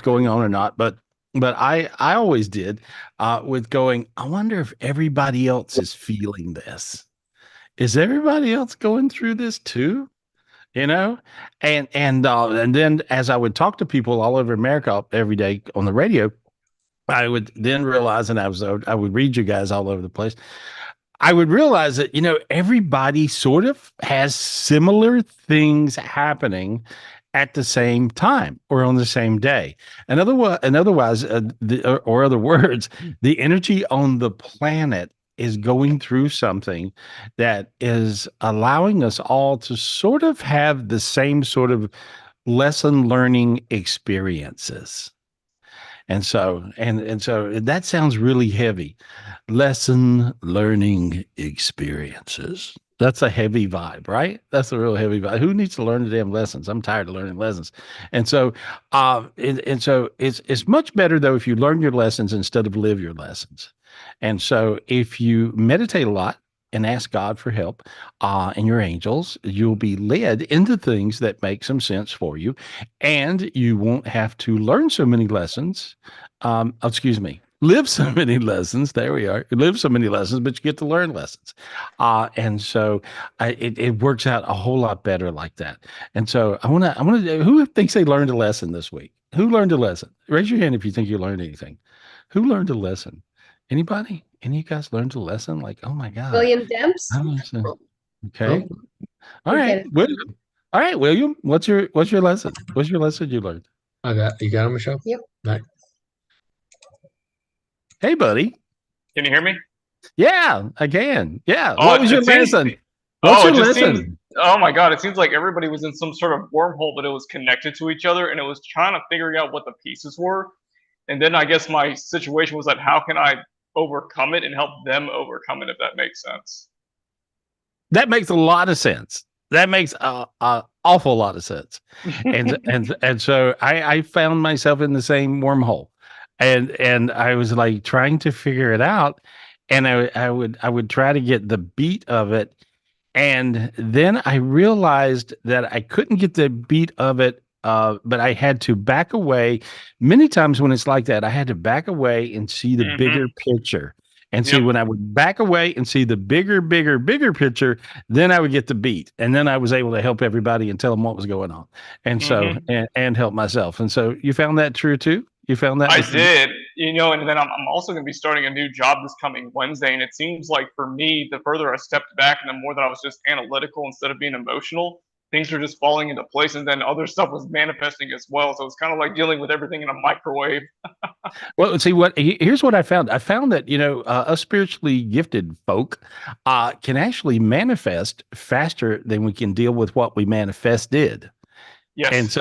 going on or not, but I always did with going, I wonder if everybody else is feeling this. Is everybody else going through this too? You know, and then as I would talk to people all over America every day on the radio, I would then realize, and I would read you guys all over the place. I would realize that everybody sort of has similar things happening at the same time or on the same day. And otherwise, or other words, the energy on the planet is going through something that is allowing us all to sort of have the same sort of lesson learning experiences. And so that sounds really heavy. Lesson learning experiences. That's a heavy vibe, right? That's a real heavy vibe. Who needs to learn the damn lessons? I'm tired of learning lessons. And so it's much better though if you learn your lessons instead of live your lessons. And so if you meditate a lot and ask God for help and your angels, you'll be led into things that make some sense for you, and you won't have to learn so many lessons. Excuse me, live so many lessons. There we are. Live so many lessons, but you get to learn lessons. And so it works out a whole lot better like that. And so I want to. Who thinks they learned a lesson this week? Who learned a lesson? Raise your hand if you think you learned anything. Who learned a lesson? Anybody? Any of you guys learned a lesson? Like, oh my God. William Demp's. I don't understand. Oh, Okay. All right. Forget it. William. All right, William. What's your lesson? What's your lesson you learned? you got him, Michelle? Yep. Nice. Hey, buddy. Can you hear me? Yeah, I can. Yeah. Oh, What was your it seems- lesson? What's Oh, your it just lesson? seems. Oh my God! It seems like everybody was in some sort of wormhole, but it was connected to each other, and it was trying to figure out what the pieces were. And then I guess my situation was like, how can I overcome it and help them overcome it? If that makes sense. That makes a lot of sense. That makes a awful lot of sense. And so I found myself in the same wormhole, and I was like trying to figure it out, and I would try to get the beat of it, and then I realized that I couldn't get the beat of it. But I had to back away. Many times when it's like that, I had to back away and see the bigger picture. And see, Yep. when I would back away and see the bigger picture, then I would get the beat. And then I was able to help everybody and tell them what was going on. And so, and help myself. And so you found that true too? You found that? I did, and then I'm also going to be starting a new job this coming Wednesday, and it seems like for me, the further I stepped back and the more that I was just analytical instead of being emotional, things were just falling into place, and then other stuff was manifesting as well. So it's kind of like dealing with everything in a microwave. Well, see here's what I found. I found that, us spiritually gifted folk can actually manifest faster than we can deal with what we manifested. Yes.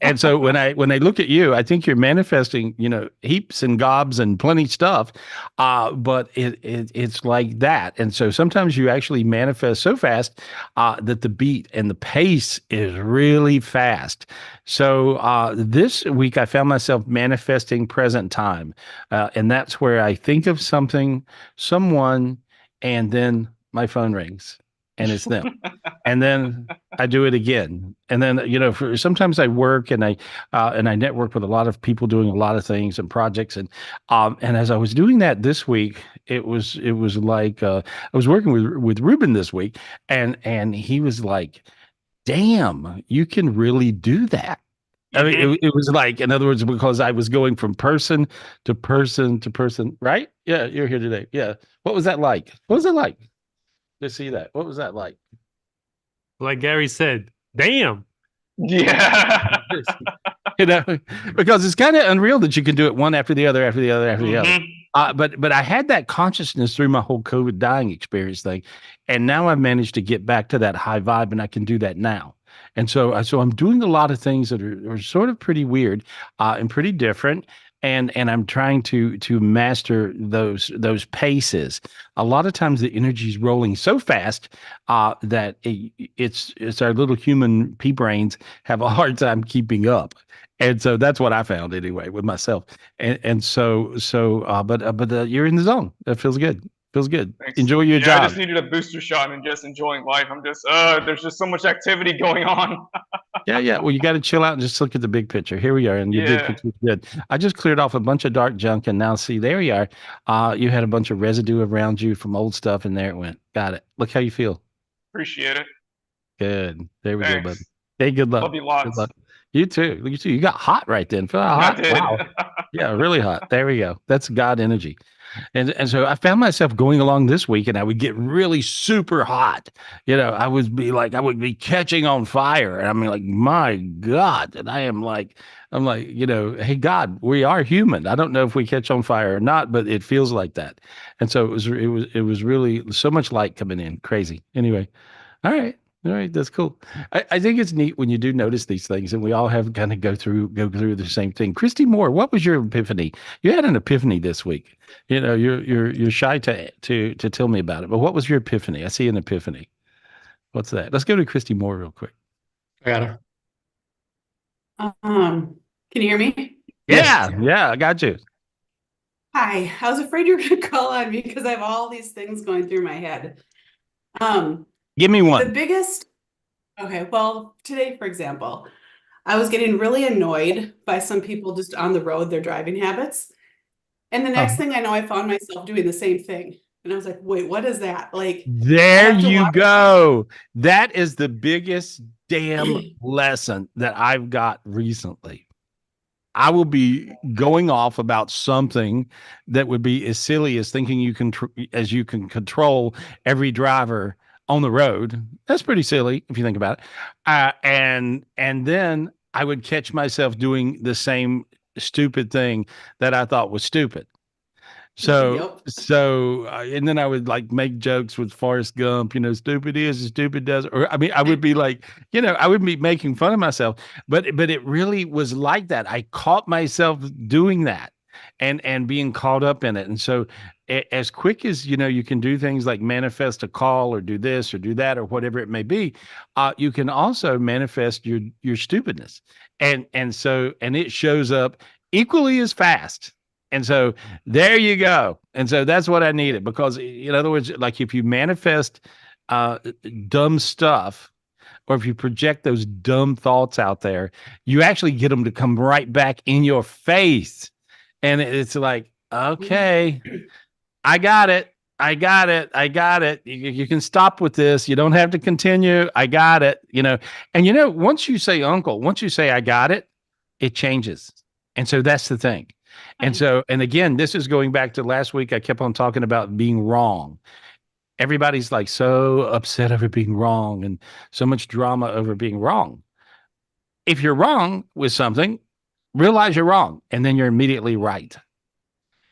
And so when I look at you, I think you're manifesting, heaps and gobs and plenty stuff. But it's like that. And so sometimes you actually manifest so fast that the beat and the pace is really fast. So this week I found myself manifesting present time. And that's where I think of something, someone, and then my phone rings. And it's them. And then I do it again. And then, sometimes I work and I network with a lot of people doing a lot of things and projects. And as I was doing that this week, it was like, I was working with Ruben this week, and he was like, damn, you can really do that. I mean, it was like, in other words, because I was going from person to person to person, right? Yeah. You're here today. Yeah. What was that like? What was it like to see that? What was that like? Like Gary said, damn. Yeah. Because it's kind of unreal that you can do it one after the other, after the other, after the other. But I had that consciousness through my whole COVID dying experience thing, and now I've managed to get back to that high vibe, and I can do that now. And so I'm doing a lot of things that are sort of pretty weird and pretty different. And I'm trying to master those paces. A lot of times the energy is rolling so fast that it's our little human pea brains have a hard time keeping up. And so that's what I found anyway with myself. But you're in the zone. That feels good. Feels good. Thanks. Enjoy your I job. just needed a booster shot and just enjoying life. I'm just there's just so much activity going on. Yeah. Well, you got to chill out and just look at the big picture. Here we are, and your big Yeah. picture is good. I just cleared off a bunch of dark junk, and now see, there you are. You had a bunch of residue around you from old stuff, and there it went. Got it. Look how you feel. Appreciate it. Good. There we go, bud. Thanks. Hey, good luck. Love you Good lots. luck. You too. You too. You got hot right then. Feel how I hot? did. Wow. Yeah, really hot. There we go. That's God energy. And so I found myself going along this week, and I would get really super hot. I would be catching on fire, and I'm like, my God. And I'm like, hey God, we are human. I don't know if we catch on fire or not, but it feels like that. And so it was really so much light coming in, crazy. Anyway, all right. All right, that's cool. I think it's neat when you do notice these things, and we all have kind of go through the same thing. Christy Moore, what was your epiphany? You had an epiphany this week. You're shy to tell me about it, but what was your epiphany? I see an epiphany. What's that? Let's go to Christy Moore real quick. I got her. Can you hear me? Yes. Yeah, I got you. Hi, I was afraid you were going to call on me because I have all these things going through my head. Give me The one. biggest, okay, well, today, for example, I was getting really annoyed by some people just on the road, their driving habits. And the next thing I know, I found myself doing the same thing. And I was like, wait, what is that? Like, There have to you watch- go. That is the biggest damn lesson that I've got recently. I will be going off about something that would be as silly as thinking you can control every driver on the road. That's pretty silly if you think about it. And then I would catch myself doing the same stupid thing that I thought was stupid. Yep. And then I would like make jokes with Forrest Gump, stupid is, stupid does. Or I mean, I would be like, I would be making fun of myself, but it really was like that. I caught myself doing that and being caught up in it. And so as quick as, you can do things like manifest a call or do this or do that or whatever it may be, you can also manifest your stupidness. And it shows up equally as fast. And so there you go. And so that's what I needed, because in other words, like if you manifest dumb stuff, or if you project those dumb thoughts out there, you actually get them to come right back in your face. And it's like, okay, I got it. I got it. I got it. You can stop with this. You don't have to continue. I got it. And once you say uncle, once you say I got it, it changes. And so that's the thing. And so, and again, this is going back to last week. I kept on talking about being wrong. Everybody's like so upset over being wrong and so much drama over being wrong. If you're wrong with something, realize you're wrong, and then you're immediately right.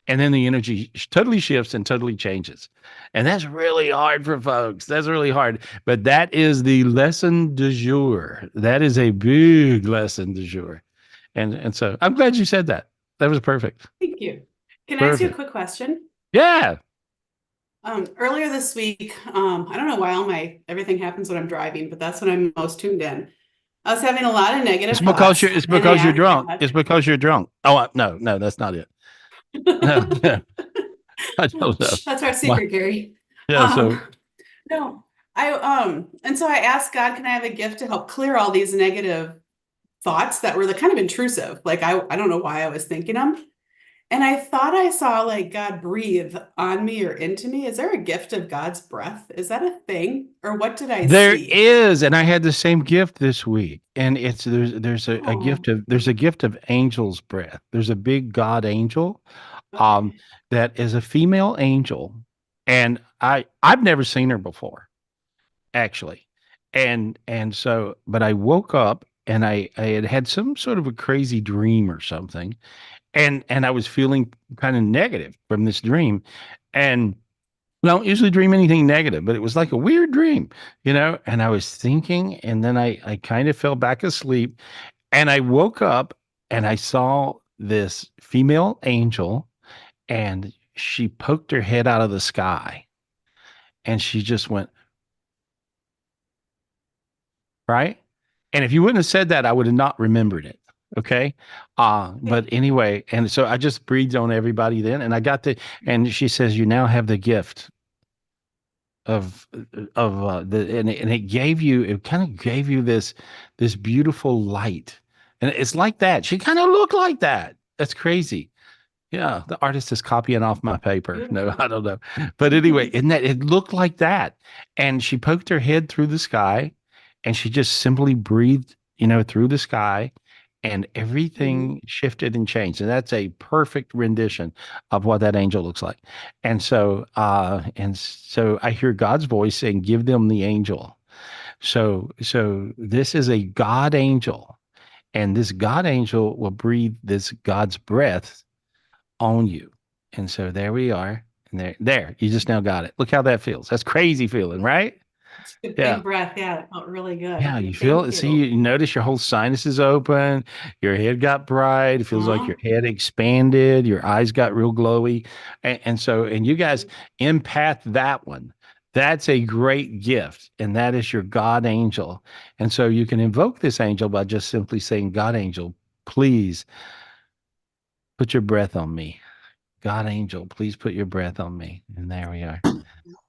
And then the energy totally shifts and totally changes. And that's really hard for folks. That's really hard. But that is the lesson du jour. That is a big lesson du jour. And so I'm glad you said that. That was perfect. Thank you. Can I ask you a Perfect. quick question? Yeah. Earlier this week, I don't know why everything happens when I'm driving, but that's when I'm most tuned in. I was having a lot of negative It's because thoughts, it's and I because you're asked drunk. God- It's because you're drunk. Oh, no, that's not it. No, I don't know. That's our secret, Gary. Yeah. So No, and so I asked God, can I have a gift to help clear all these negative thoughts that were kind of intrusive? Like, I don't know why I was thinking them. And I thought I saw like God breathe on me or into me. Is there a gift of God's breath? Is that a thing? Or what did I there see? is, and I had the same gift this week. And there's a Oh. gift of angel's breath. There's a big God angel, Okay. that is a female angel, and I've never seen her before, actually. And so, but I woke up and I had some sort of a crazy dream or something. And I was feeling kind of negative from this dream. And I don't usually dream anything negative, but it was like a weird dream, and I was thinking, and then I kind of fell back asleep, and I woke up and I saw this female angel, and she poked her head out of the sky, and she just went, right. And if you wouldn't have said that, I would have not remembered it. Okay. But anyway, and so I just breathed on everybody then, and I got and she says, you now have the gift and it gave you, it kind of gave you this beautiful light. And it's like that. She kind of looked like that. That's crazy. Yeah, the artist is copying off my paper. No, Beautiful. I don't know. But anyway, in that it looked like that. And she poked her head through the sky and she just simply breathed, through the sky and everything shifted and changed. And that's a perfect rendition of what that angel looks like. And so I hear God's voice saying, give them the angel. So this is a God angel, and this God angel will breathe this God's breath on you. And so there we are. And there, you just now got it. Look how that feels. That's crazy feeling, right? It's a Yeah. big breath. Yeah, it felt really good. Yeah, you feel Thank it. See, you. you notice your whole sinuses open, your head got bright. It feels like Uh-huh. your head expanded, your eyes got real glowy. And you guys empath that one. That's a great gift, and that is your God angel. And so you can invoke this angel by just simply saying, God angel, please put your breath on me. God angel, please put your breath on me. And there we are.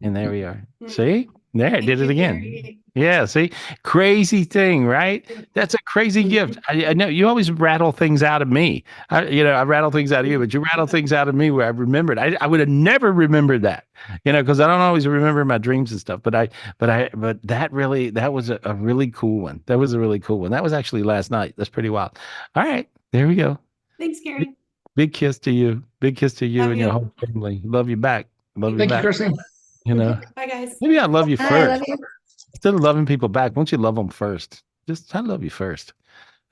And there we are. See? There, I Thank did it you, again. Gary. Yeah, see? Crazy thing, right? That's a crazy gift. I know you always rattle things out of me. I rattle things out of you, but you rattle things out of me where I remembered. I would have never remembered that, because I don't always remember my dreams and stuff. But that was a really cool one. That was a really cool one. That was actually last night. That's pretty wild. All right, there we go. Thanks, Big, Gary. big kiss to you. Big kiss to you Love and your you. whole family. Love you back. Love you Thank you, back. Christine. Bye, guys. Maybe I love you I love first. you. Instead of loving people back, won't you love them first? Just I love you first.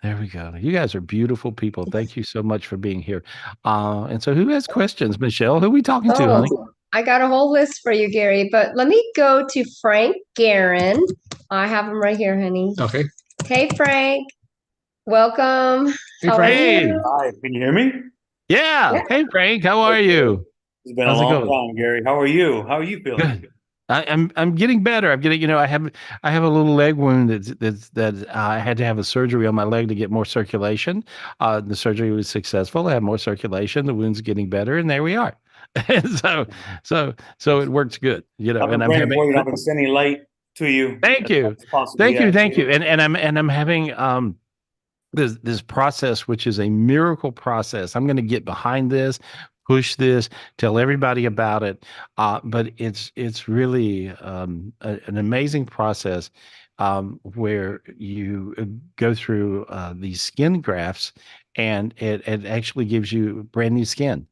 There we go. You guys are beautiful people. Thank you so much for being here. And so who has questions? Michelle, who are we talking to, honey? Oh, I got a whole list for you, Gary, but let me go to Frank Garren. I have him right here, honey. Okay. Hey, Frank. Welcome. Hey, How are Frank. Hey, you? Hi, can you hear me? yeah. Yeah. Hey, Frank, how are you? It's been a How's it long going? time, Gary. How are you? How are you feeling? Good. I'm getting better. I'm getting, I have a little leg wound that I had to have a surgery on my leg to get more circulation. The surgery was successful. I have more circulation. The wound's getting better, and there we are. And so it works good, I've been and I'm praying having. for you. And I've been sending light to you. Thank as you, much as possible. thank you, Yeah. thank you. And I'm having this process, which is a miracle process. I'm going to get behind this, push this, tell everybody about it. But it's really an amazing process where you go through these skin grafts, and it actually gives you brand new skin.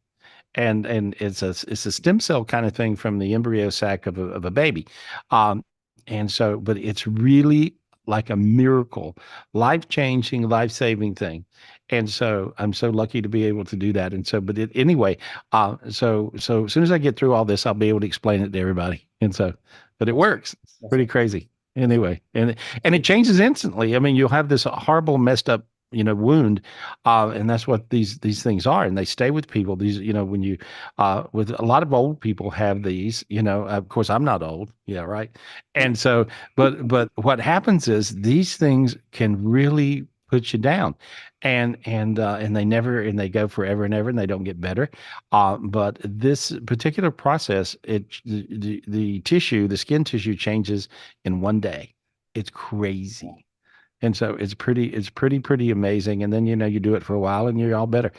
And it's a stem cell kind of thing from the embryo sac of a baby. But it's really like a miracle, life-changing, life-saving thing. And so I'm so lucky to be able to do that. And so, anyway, so as soon as I get through all this, I'll be able to explain it to everybody. But it works. It's pretty crazy. Anyway, and it changes instantly. I mean, you'll have this horrible, messed up, wound, and that's what these things are, and they stay with people. These, when you, with a lot of old people have these. Of course, I'm not old. Yeah, right. And so, but what happens is these things can really put you down, and they go forever and ever, and they don't get better. But this particular process, the tissue, the skin tissue changes in one day. It's crazy. And so it's pretty amazing. And then, you do it for a while and you're all better.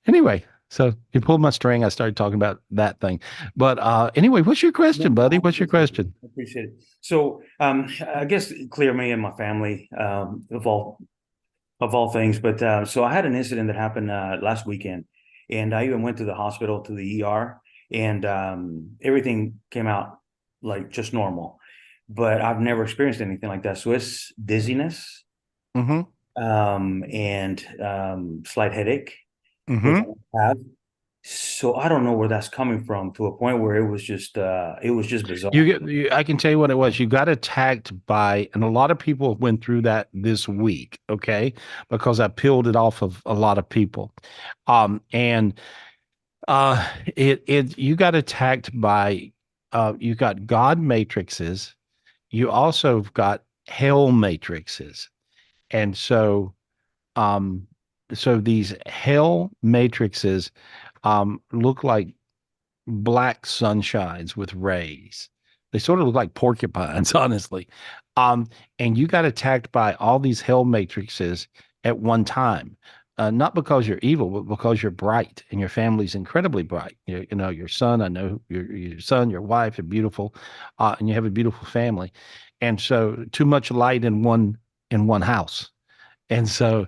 Anyway, so you pulled my string. I started talking about that thing. But anyway, what's your question, buddy? What's your question? I appreciate it. So, I guess clear me and my family, of all things. But so I had an incident that happened last weekend, and I even went to the hospital, to the ER, and everything came out like just normal. But I've never experienced anything like that. So it's dizziness, Mm-hmm. and slight headache, which Mm-hmm. I have. So I don't know where that's coming from, to a point where it was just bizarre. I can tell you what it was. You got attacked by, and a lot of people went through that this week, okay? Because I peeled it off of a lot of people. And you got attacked by, you got God matrices. You also got hell matrices. And so, um, so these hell matrices look like black sunshines with rays. They sort of look like porcupines, honestly. Um, and you got attacked by all these hell matrices at one time. Not because you're evil, but because you're bright and your family's incredibly bright. You know, your son, I know your son, your wife are beautiful, and you have a beautiful family. And so too much light in one house. And so,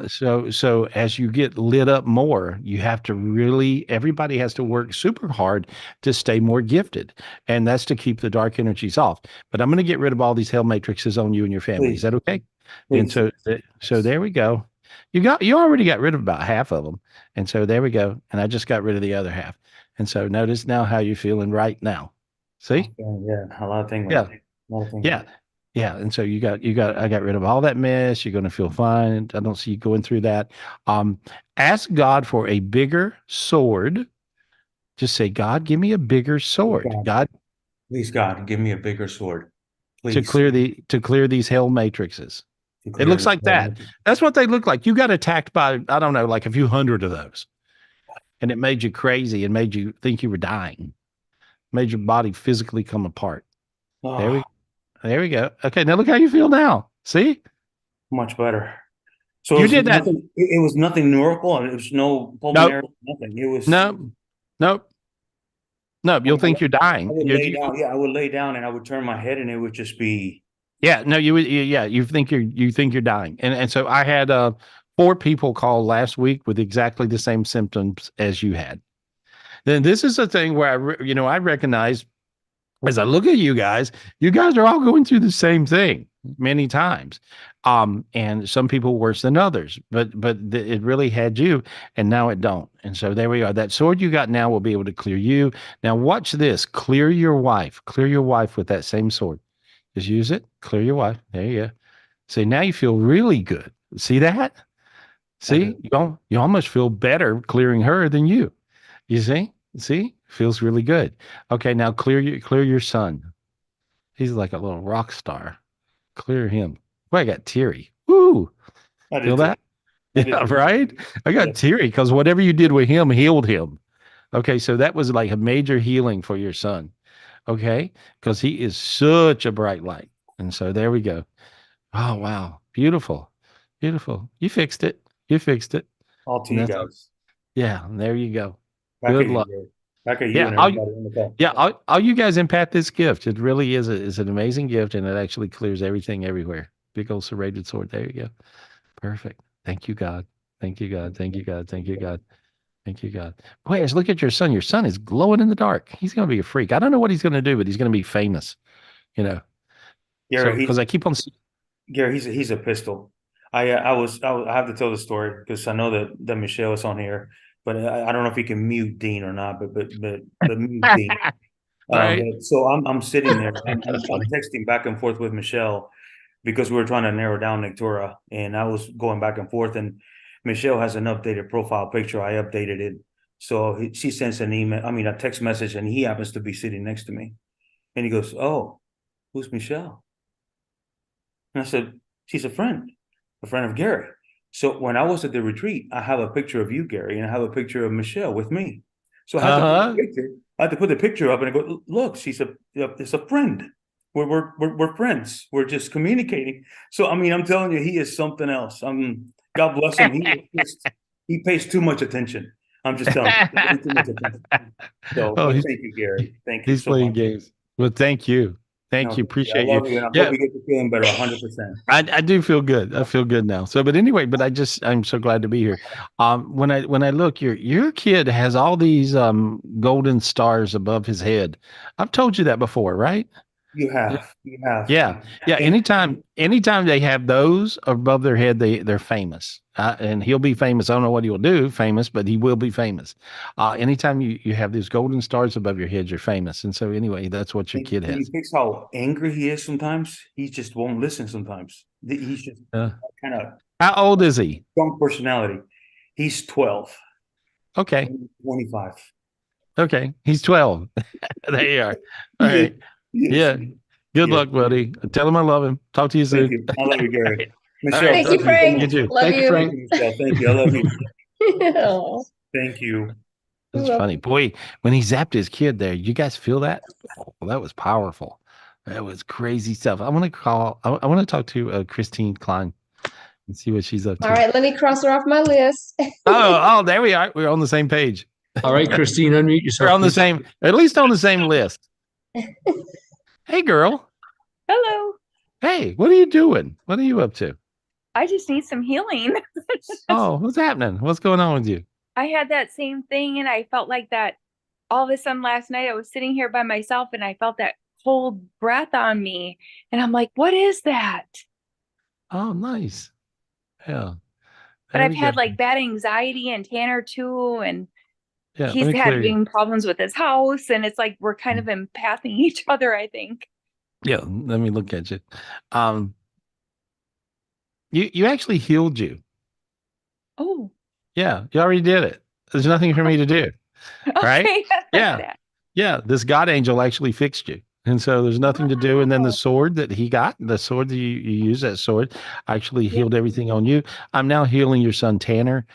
so as you get lit up more, you have to really, everybody has to work super hard to stay more gifted. And that's to keep the dark energies off. But I'm going to get rid of all these hell matrices on you and your family. Is Please, that okay? And please. so there we go. You already got rid of about half of them. And so there we go. And I just got rid of the other half. And so notice now how you're feeling right now. See? Yeah, a lot of things. Yeah. A lot of things. Yeah. Yeah. And so I got rid of all that mess. You're going to feel fine. I don't see you going through that. Ask God for a bigger sword. Just say, God, give me a bigger sword. God, Please, God, give me a bigger sword. Please. to clear these hell matrices. It looks like that. That's what they look like. You got attacked by, I don't know, like a few hundred of those. And it made you crazy and made you think you were dying. Made your body physically come apart. Oh, There we go. Okay, now look how you feel now. See? much better. So You it was did that. nothing, it was nothing miracle. It was no pulmonary, nothing. It was Nope. You'll think you're dying. I would lay down. Yeah, I would lay down and I would turn my head and it would just be. Yeah, no, you would. Yeah, you think you're dying, and so I had 4 people call last week with exactly the same symptoms as you had. Then this is a thing where I recognize as I look at you guys are all going through the same thing many times, and some people worse than others, but it really had you, and now it don't, and so there we are. That sword you got now will be able to clear you. Now watch this: clear your wife with that same sword. Just use it. Clear your wife. There you go. See, now you feel really good. See that? See, you almost feel better clearing her than you. You see? See? Feels really good. Okay, now clear your son. He's like a little rock star. Clear him. Boy, I got teary. Woo! Feel that? Yeah, right? I got teary because whatever you did with him healed him. Okay, so that was like a major healing for your son. Okay, because he is such a bright light. And so there we go. Oh, wow. Beautiful. Beautiful. You fixed it. All to you guys. Yeah, there you go. Good luck. Back at you Yeah, and everybody in the call. Yeah, all you guys impact this gift. It really is an amazing gift, and it actually clears everything everywhere. Big old serrated sword. There you go. Perfect. Thank you, God. Thank you, God. Thank you, God. Thank you, God. Thank you, God. Boy, as look at your son. Your son is glowing in the dark. He's going to be a freak. I don't know what he's going to do, but he's going to be famous. Gary, because I keep on. Gary, he's a pistol. I have to tell the story because I know that Michelle is on here, but I don't know if he can mute Dean or not. But mute Dean. Right. So I'm sitting there. I'm texting back and forth with Michelle because we were trying to narrow down Lectura, and I was going back and forth. And Michelle has an updated profile picture. I updated it, so she sends an email. I mean, a text message, and he happens to be sitting next to me, and he goes, "Oh, who's Michelle?" And I said, "She's a friend of Gary." So when I was at the retreat, I have a picture of you, Gary, and I have a picture of Michelle with me. So I had to put the picture up and I go, "Look, it's a friend. We're friends. We're just communicating." So I mean, I'm telling you, he is something else. God bless him. He pays too much attention. I'm just telling you, too much attention. So thank you, Gary. Thank you. He's playing games. Well, thank you. Thank you. Appreciate I love you. And I hope you get to feeling better 100%. I do feel good. I feel good now. So, but anyway, I'm so glad to be here. When I look, your kid has all these golden stars above his head. I've told you that before, right? You have. Yeah. Anytime they have those above their head, they're famous. And he'll be famous. I don't know what he'll do, famous, but he will be famous. Anytime you have these golden stars above your head, you're famous. And so anyway, that's what your kid has. He thinks how angry he is sometimes. He just won't listen sometimes. He's just kind of. How old is he? Strong personality. He's 12. Okay. 25. Okay. He's 12. There you are. All right. Yeah. Good luck, buddy. Tell him I love him. Talk to you soon. Thank you. I love you, Gary. Michelle, right. Thank you, Frank. You too. Love Thank you, you. Frank. Michelle, thank you. I love you. Oh, Thank you. That's You're funny. Boy, when he zapped his kid there, you guys feel that? Oh, that was powerful. That was crazy stuff. I want to I want to talk to Christine Klein and see what she's up all to. right, let me cross her off my list. Oh, there we are. We're on the same page. All right, Christine, unmute We're yourself, on the please. same, at least on the same list. Hey, girl. Hello. Hey, what are you doing? What are you up to? I just need some healing. Oh, what's happening? What's going on with you? I had that same thing and I felt like that all of a sudden last night. I was sitting here by myself and I felt that cold breath on me. And I'm like, what is that? Oh, nice. Yeah. But There I've we had go. like bad anxiety and Tanner too. And Yeah, let he's me clear you. having problems with his house. And it's like we're kind of empathing each other, I think. Yeah, let me look at you. You actually healed you. Oh, Yeah, you already did it. There's nothing for me to do. Right? okay. I like Yeah. that. Yeah, this God angel actually fixed you. And so there's nothing to do. And then the Wow. sword that he got, the sword that you use, that sword actually Yeah. healed everything on you. I'm now healing your son, Tanner.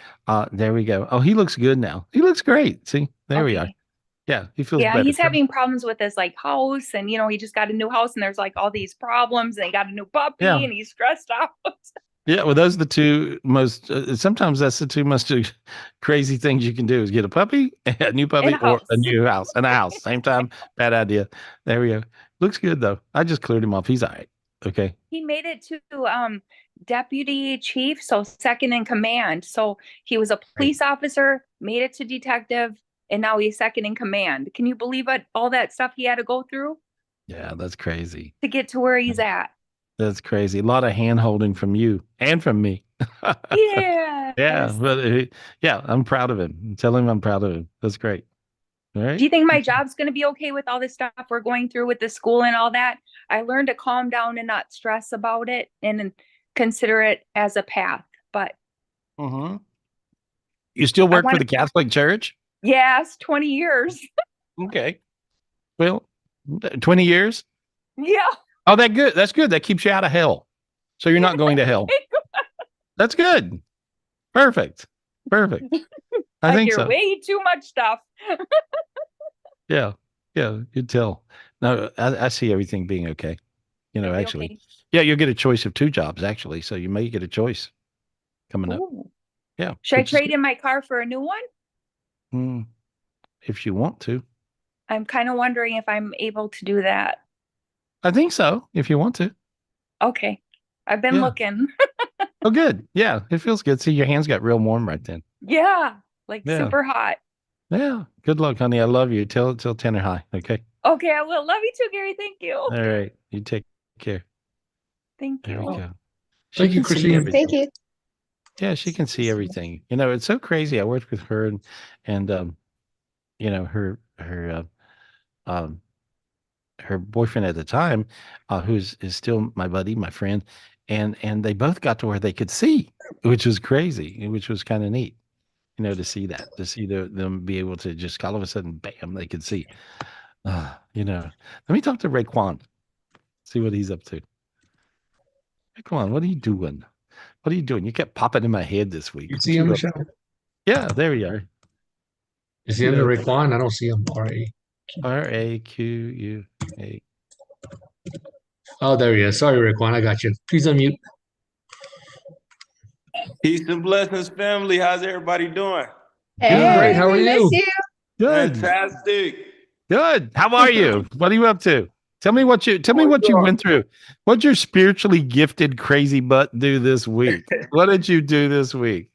There we go. Oh, he looks good now. He looks great. See, there we are. Okay. Yeah, he feels Yeah, better. he's having problems with his like house, and he just got a new house, and there's like all these problems, and he got a new puppy, Yeah. and he's stressed out. Yeah, well, those are the two most, sometimes that's the two most crazy things you can do is get a puppy, a new puppy, And a or a house. new house, and a house. Same time, bad idea. There we go. Looks good, though. I just cleared him off. He's all right. Okay. He made it to deputy chief, so second in command. So he was a police officer, made it to detective, and now he's second in command. Can you believe it? All that stuff he had to go through Yeah, that's crazy. to get to where he's at. That's crazy. A lot of hand holding from you and from me. Yeah. Yeah, but yeah, I'm proud of him. Tell him I'm proud of him. That's great. All right. Do you think my job's going to be okay with all this stuff we're going through with the school and all that? I learned to calm down and not stress about it and consider it as a path. But Mm-hmm. You still work for the Catholic Church? yes, 20 years. Okay. Well, 20 years? Yeah. Oh, that's good. That's good. That keeps you out of hell. So you're not going to hell. That's good. Perfect. Perfect. I think hear so. way too much stuff. Yeah. Yeah. You'd tell. No, I see everything being okay. It'll be Actually. okay. Yeah, you'll get a choice of 2 jobs, actually. So you may get a choice coming up. Ooh. Yeah. Should I which is trade in my car for a new one? good. If you want to. I'm kind of wondering if I'm able to do that. I think so, if you want to. Okay. I've been Yeah. looking. Oh, good. Yeah, it feels good. See, your hands got real warm right then. Yeah. Like Yeah. super hot. Yeah. Good luck, honey. I love you. Tell Tanner hi. Okay. Okay, I will. Love you too, Gary. Thank you. All right. You take care. Thank There we you. go. Thank you, can see Christine. everything. Thank you. Yeah, she can see everything. It's so crazy. I worked with her and her boyfriend at the time, is still my buddy, my friend, and they both got to where they could see, which was crazy, which was kind of neat, to see that, to see them be able to just all of a sudden, bam, they could see. Let me talk to Rayquan, see what he's up to. Rayquan, what are you doing? What are you doing? You kept popping in my head this week. You What see him, up? Michelle? Yeah, there we are. Is he under Rayquan? I don't see him. R-A. Raqua. Oh, there he is. Sorry, Rayquan. I got you. Please unmute. Peace and blessings, family. How's everybody doing? Hey, great. How are we miss you? you. Good. Fantastic. Good. How are you? What are you up to? Tell me what you went through. What'd your spiritually gifted crazy butt do this week? What did you do this week?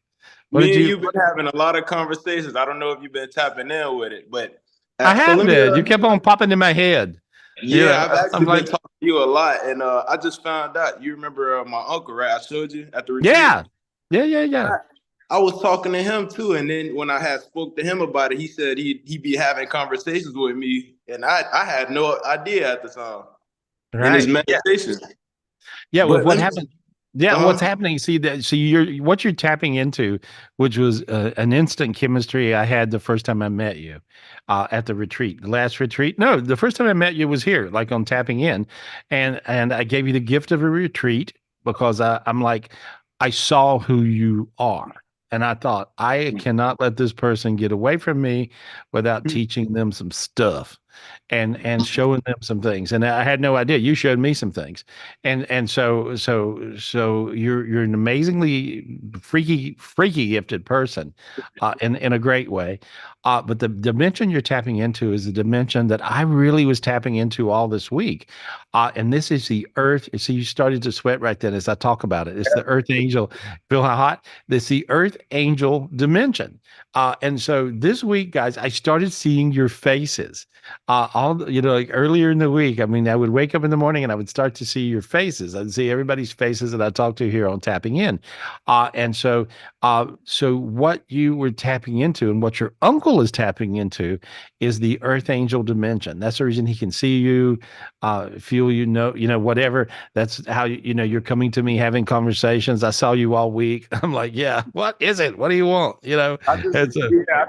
You've been having a lot of conversations. I don't know if you've been tapping in with it, but I have been. You kept on popping in my head. Yeah, I've actually been talking to you a lot, and I just found out. You remember my uncle, right? I showed you at the retreat. Yeah. I was talking to him too, and then when I had spoke to him about it, he said he'd be having conversations with me, and I had no idea at the time. Right. In his meditation. Yeah. But What happened? Yeah, what's happening? What you're tapping into, which was an instant chemistry I had the first time I met you at the retreat, the last retreat. No, the first time I met you was here, like on tapping in, and I gave you the gift of a retreat because I'm like, I saw who you are. And I thought, I cannot let this person get away from me without teaching them some stuff and showing them some things. And I had no idea. You showed me some things. And so you're an amazingly freaky gifted person, in a great way. But the dimension you're tapping into is the dimension that I really was tapping into all this week. And this is the earth. See, you started to sweat right then as I talk about it. It's the earth angel. Feel how hot? It's the earth angel dimension. And so this week, guys, I started seeing your faces. Like earlier in the week, I mean, I would wake up in the morning and I would start to see your faces. I'd see everybody's faces that I talk to here on Tapping In. So what you were tapping into and what your uncle is tapping into is the earth angel dimension. That's the reason he can see you, feel whatever. That's how you're coming to me having conversations. I saw you all week. I'm like, yeah, what is it? What do you want? I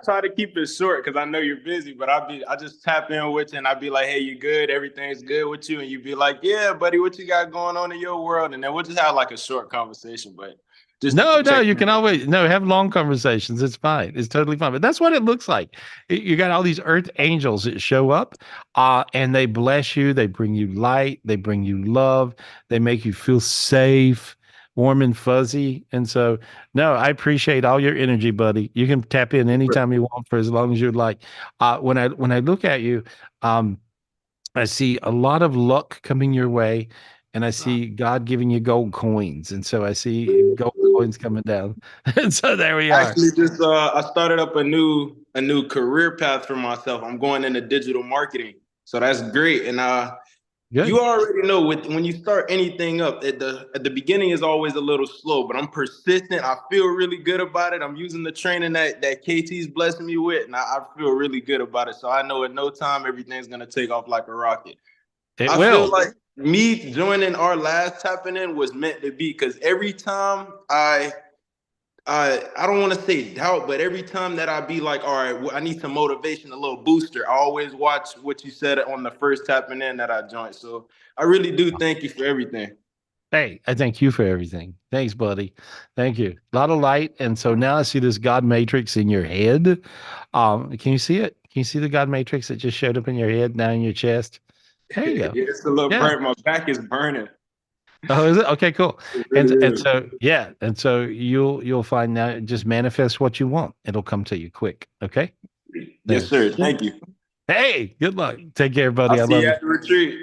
try to keep it short because I know you're busy, but I just tap in with you and I'd be like, hey, you good? Everything's good with you? And you'd be like, yeah, buddy, what you got going on in your world? And then we'll just have like a short conversation, but just no, you can always have long conversations. It's fine. It's totally fine. But that's what it looks like. You got all these earth angels that show up, and they bless you. They bring you light. They bring you love. They make you feel safe, warm and fuzzy. And so, no, I appreciate all your energy, buddy. You can tap in anytime you want for as long as you'd like. When I look at you, I see a lot of luck coming your way. And I see God giving you gold coins. And so I see gold coins coming down. And so there we are. Actually, just I started up a new career path for myself. I'm going into digital marketing. So that's great. And Good. you already know when you start anything up, at the beginning is always a little slow, but I'm persistent. I feel really good about it. I'm using the training that KT's blessing me with, and I feel really good about it. So I know in no time everything's gonna take off like a rocket. I feel like me joining our last Tapping In was meant to be, because every time I don't want to say doubt, but every time that I be like, all right, I need some motivation, a little booster, I always watch what you said on the first Tapping In that I joined. So I really do thank you for everything. Hey, I thank you for everything. Thanks, buddy. Thank you. A lot of light. And so now I see this God matrix in your head. Can you see it? Can you see the God matrix that just showed up in your head, now in your chest? There you go. It's a little burnt. My back is burning. Oh, is it? Okay, cool. And so you'll find now, just manifest what you want. It'll come to you quick. Okay. Yes, sir. Thank you. Hey, good luck. Take care, buddy. I'll see you at the retreat.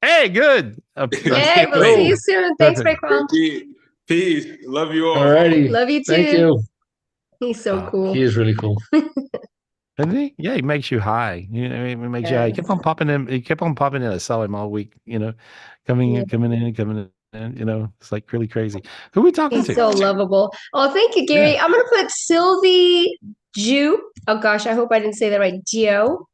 Hey, good. Hey, we'll see you soon. Thanks, Rayquan. Peace. Love you all. Alrighty. Love you too. Thank you. He's so cool. He is really cool. Isn't he? Yeah, he makes you high. He makes you high. He kept on popping in. He kept on popping in. I saw him all week. Coming in. It's like really crazy. Who are we talking to? He's so lovable. Oh, thank you, Gary. I'm gonna put Sylvie Ju. Oh gosh, I hope I didn't say that right. Gio.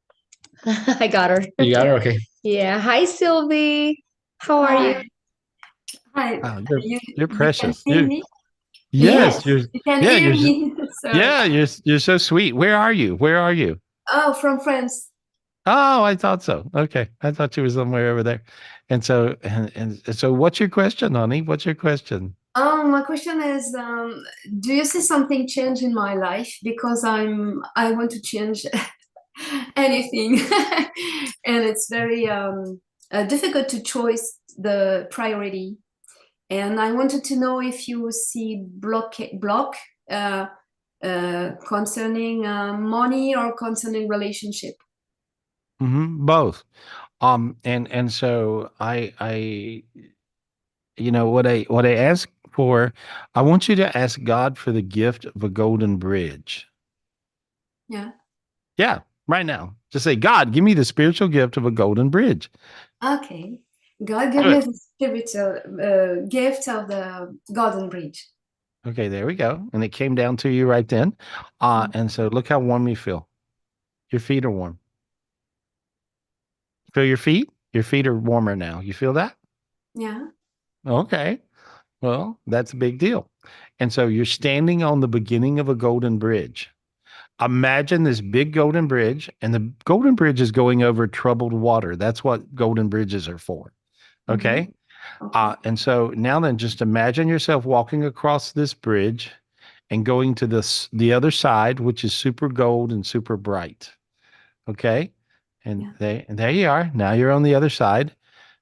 I got her. You got her? Okay. Yeah. Hi, Sylvie. How are you? Hi. Oh, you're precious. You can see me? Yes, you can hear me. you're so sweet. Where are you? Oh, from France. Oh, I thought so. Okay. I thought you were somewhere over there. And so what's your question, honey? What's your question? My question is, do you see something change in my life? Because I want to change anything. And it's very difficult to choose the priority. And I wanted to know if you see block concerning money or concerning relationship. Both. And so I what I ask for, I want you to ask God for the gift of a golden bridge. Yeah. Yeah, right now. Just say, God, give me the spiritual gift of a golden bridge. Okay. God, give me the spiritual gift of the golden bridge. Okay, there we go. And it came down to you right then. And so look how warm you feel. Your feet are warm. Feel your feet? Your feet are warmer now. You feel that? Yeah. Okay. Well, that's a big deal. And so you're standing on the beginning of a golden bridge. Imagine this big golden bridge, and the golden bridge is going over troubled water. That's what golden bridges are for. Okay. Okay. And so now then, just imagine yourself walking across this bridge and going to the other side, which is super gold and super bright. Okay. And there you are. Now you're on the other side.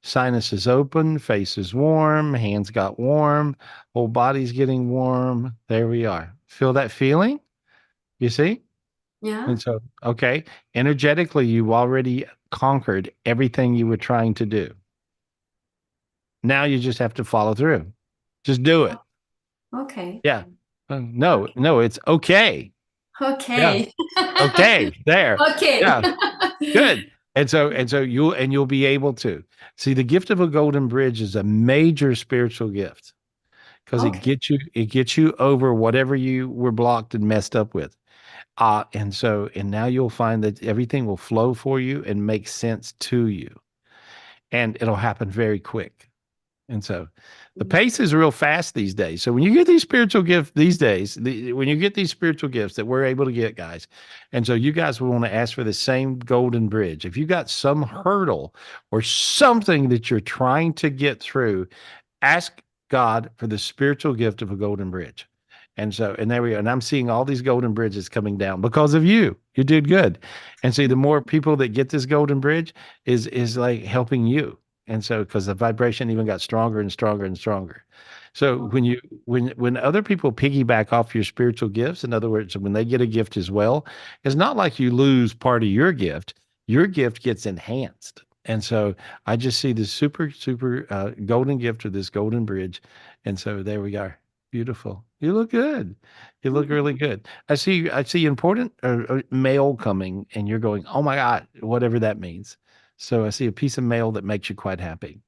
Sinus is open, face is warm, hands got warm, whole body's getting warm. There we are. Feel that feeling? You see? Yeah. And so, okay, energetically, you've already conquered everything you were trying to do. Now you just have to follow through. Just do it. Okay. Yeah. No, it's okay. Okay. Okay. There. Okay. Yeah. Good. And so you'll be able to see the gift of a golden bridge is a major spiritual gift because it gets you over whatever you were blocked and messed up with. And now you'll find that everything will flow for you and make sense to you. And it'll happen very quick. And so the pace is real fast these days. So when you get these spiritual gifts these days, when you get these spiritual gifts that we're able to get, guys, and so you guys will want to ask for the same golden bridge. If you got some hurdle or something that you're trying to get through, ask God for the spiritual gift of a golden bridge. And there we are. And I'm seeing all these golden bridges coming down because of you. You did good. And see, the more people that get this golden bridge is like helping you. And so, because the vibration even got stronger and stronger and stronger. So when other people piggyback off your spiritual gifts, in other words, when they get a gift as well, it's not like you lose part of your gift gets enhanced. And so I just see this super, super golden gift of this golden bridge. And so there we are. Beautiful. You look good. You look really good. I see important mail coming and you're going, oh my God, whatever that means. So I see a piece of mail that makes you quite happy.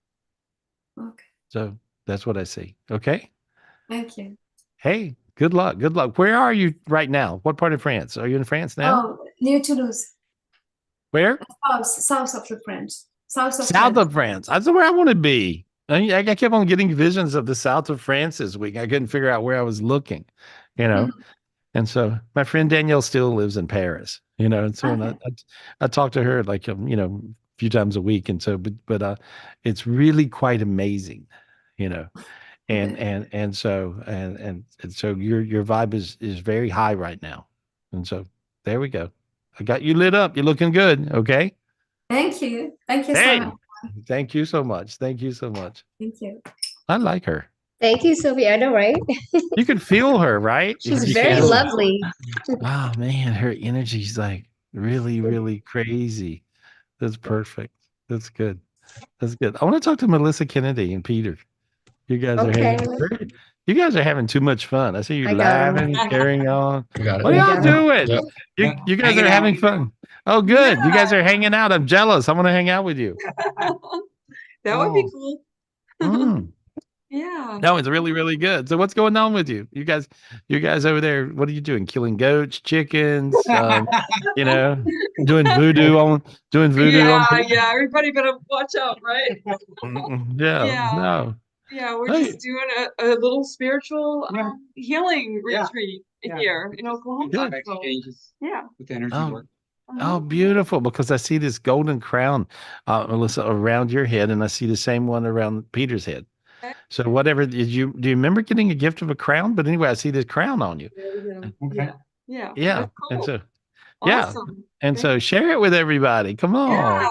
Okay. So that's what I see. Okay. Thank you. Hey, good luck. Good luck. Where are you right now? What part of France? Are you in France now? Oh, near Toulouse. Where? South of the French. South of France. That's where I want to be. I kept on getting visions of the south of France this week. I couldn't figure out where I was looking, And so my friend Danielle still lives in Paris, and so when I talk to her like, a few times a week. And so, but it's really quite amazing, and so your vibe is very high right now. And so there we go. I got you lit up. You're looking good. Okay. Thank you. Thank you Hey, so much. thank you so much. Thank you so much. Thank you. I like her. Thank you, Sylvie. I know, right? You can feel her, right? She's You very feel her. lovely. Oh man, her energy's like really, really crazy. That's perfect. That's good. That's good. I want to talk to Melissa Kennedy and Peter. You guys you guys are having too much fun. I see you laughing, carrying on. What are y'all doing? Yep. You guys are having fun. Oh, good. You guys are hanging out. I'm jealous. I want to hang out with you. That would be cool. Yeah. No, it's really, really good. So what's going on with you? You guys over there, what are you doing? Killing goats, chickens, doing voodoo on Yeah, everybody better watch out, right? No. Yeah, we're just doing a little spiritual healing retreat here in Oklahoma. Yeah. With energy work. Oh, beautiful. Because I see this golden crown, Melissa, around your head, and I see the same one around Peter's head. So whatever, do you remember getting a gift of a crown? But anyway, I see this crown on you. Okay. Yeah. Yeah. Cool. And so, awesome. And so share it with everybody. Come on. Yeah.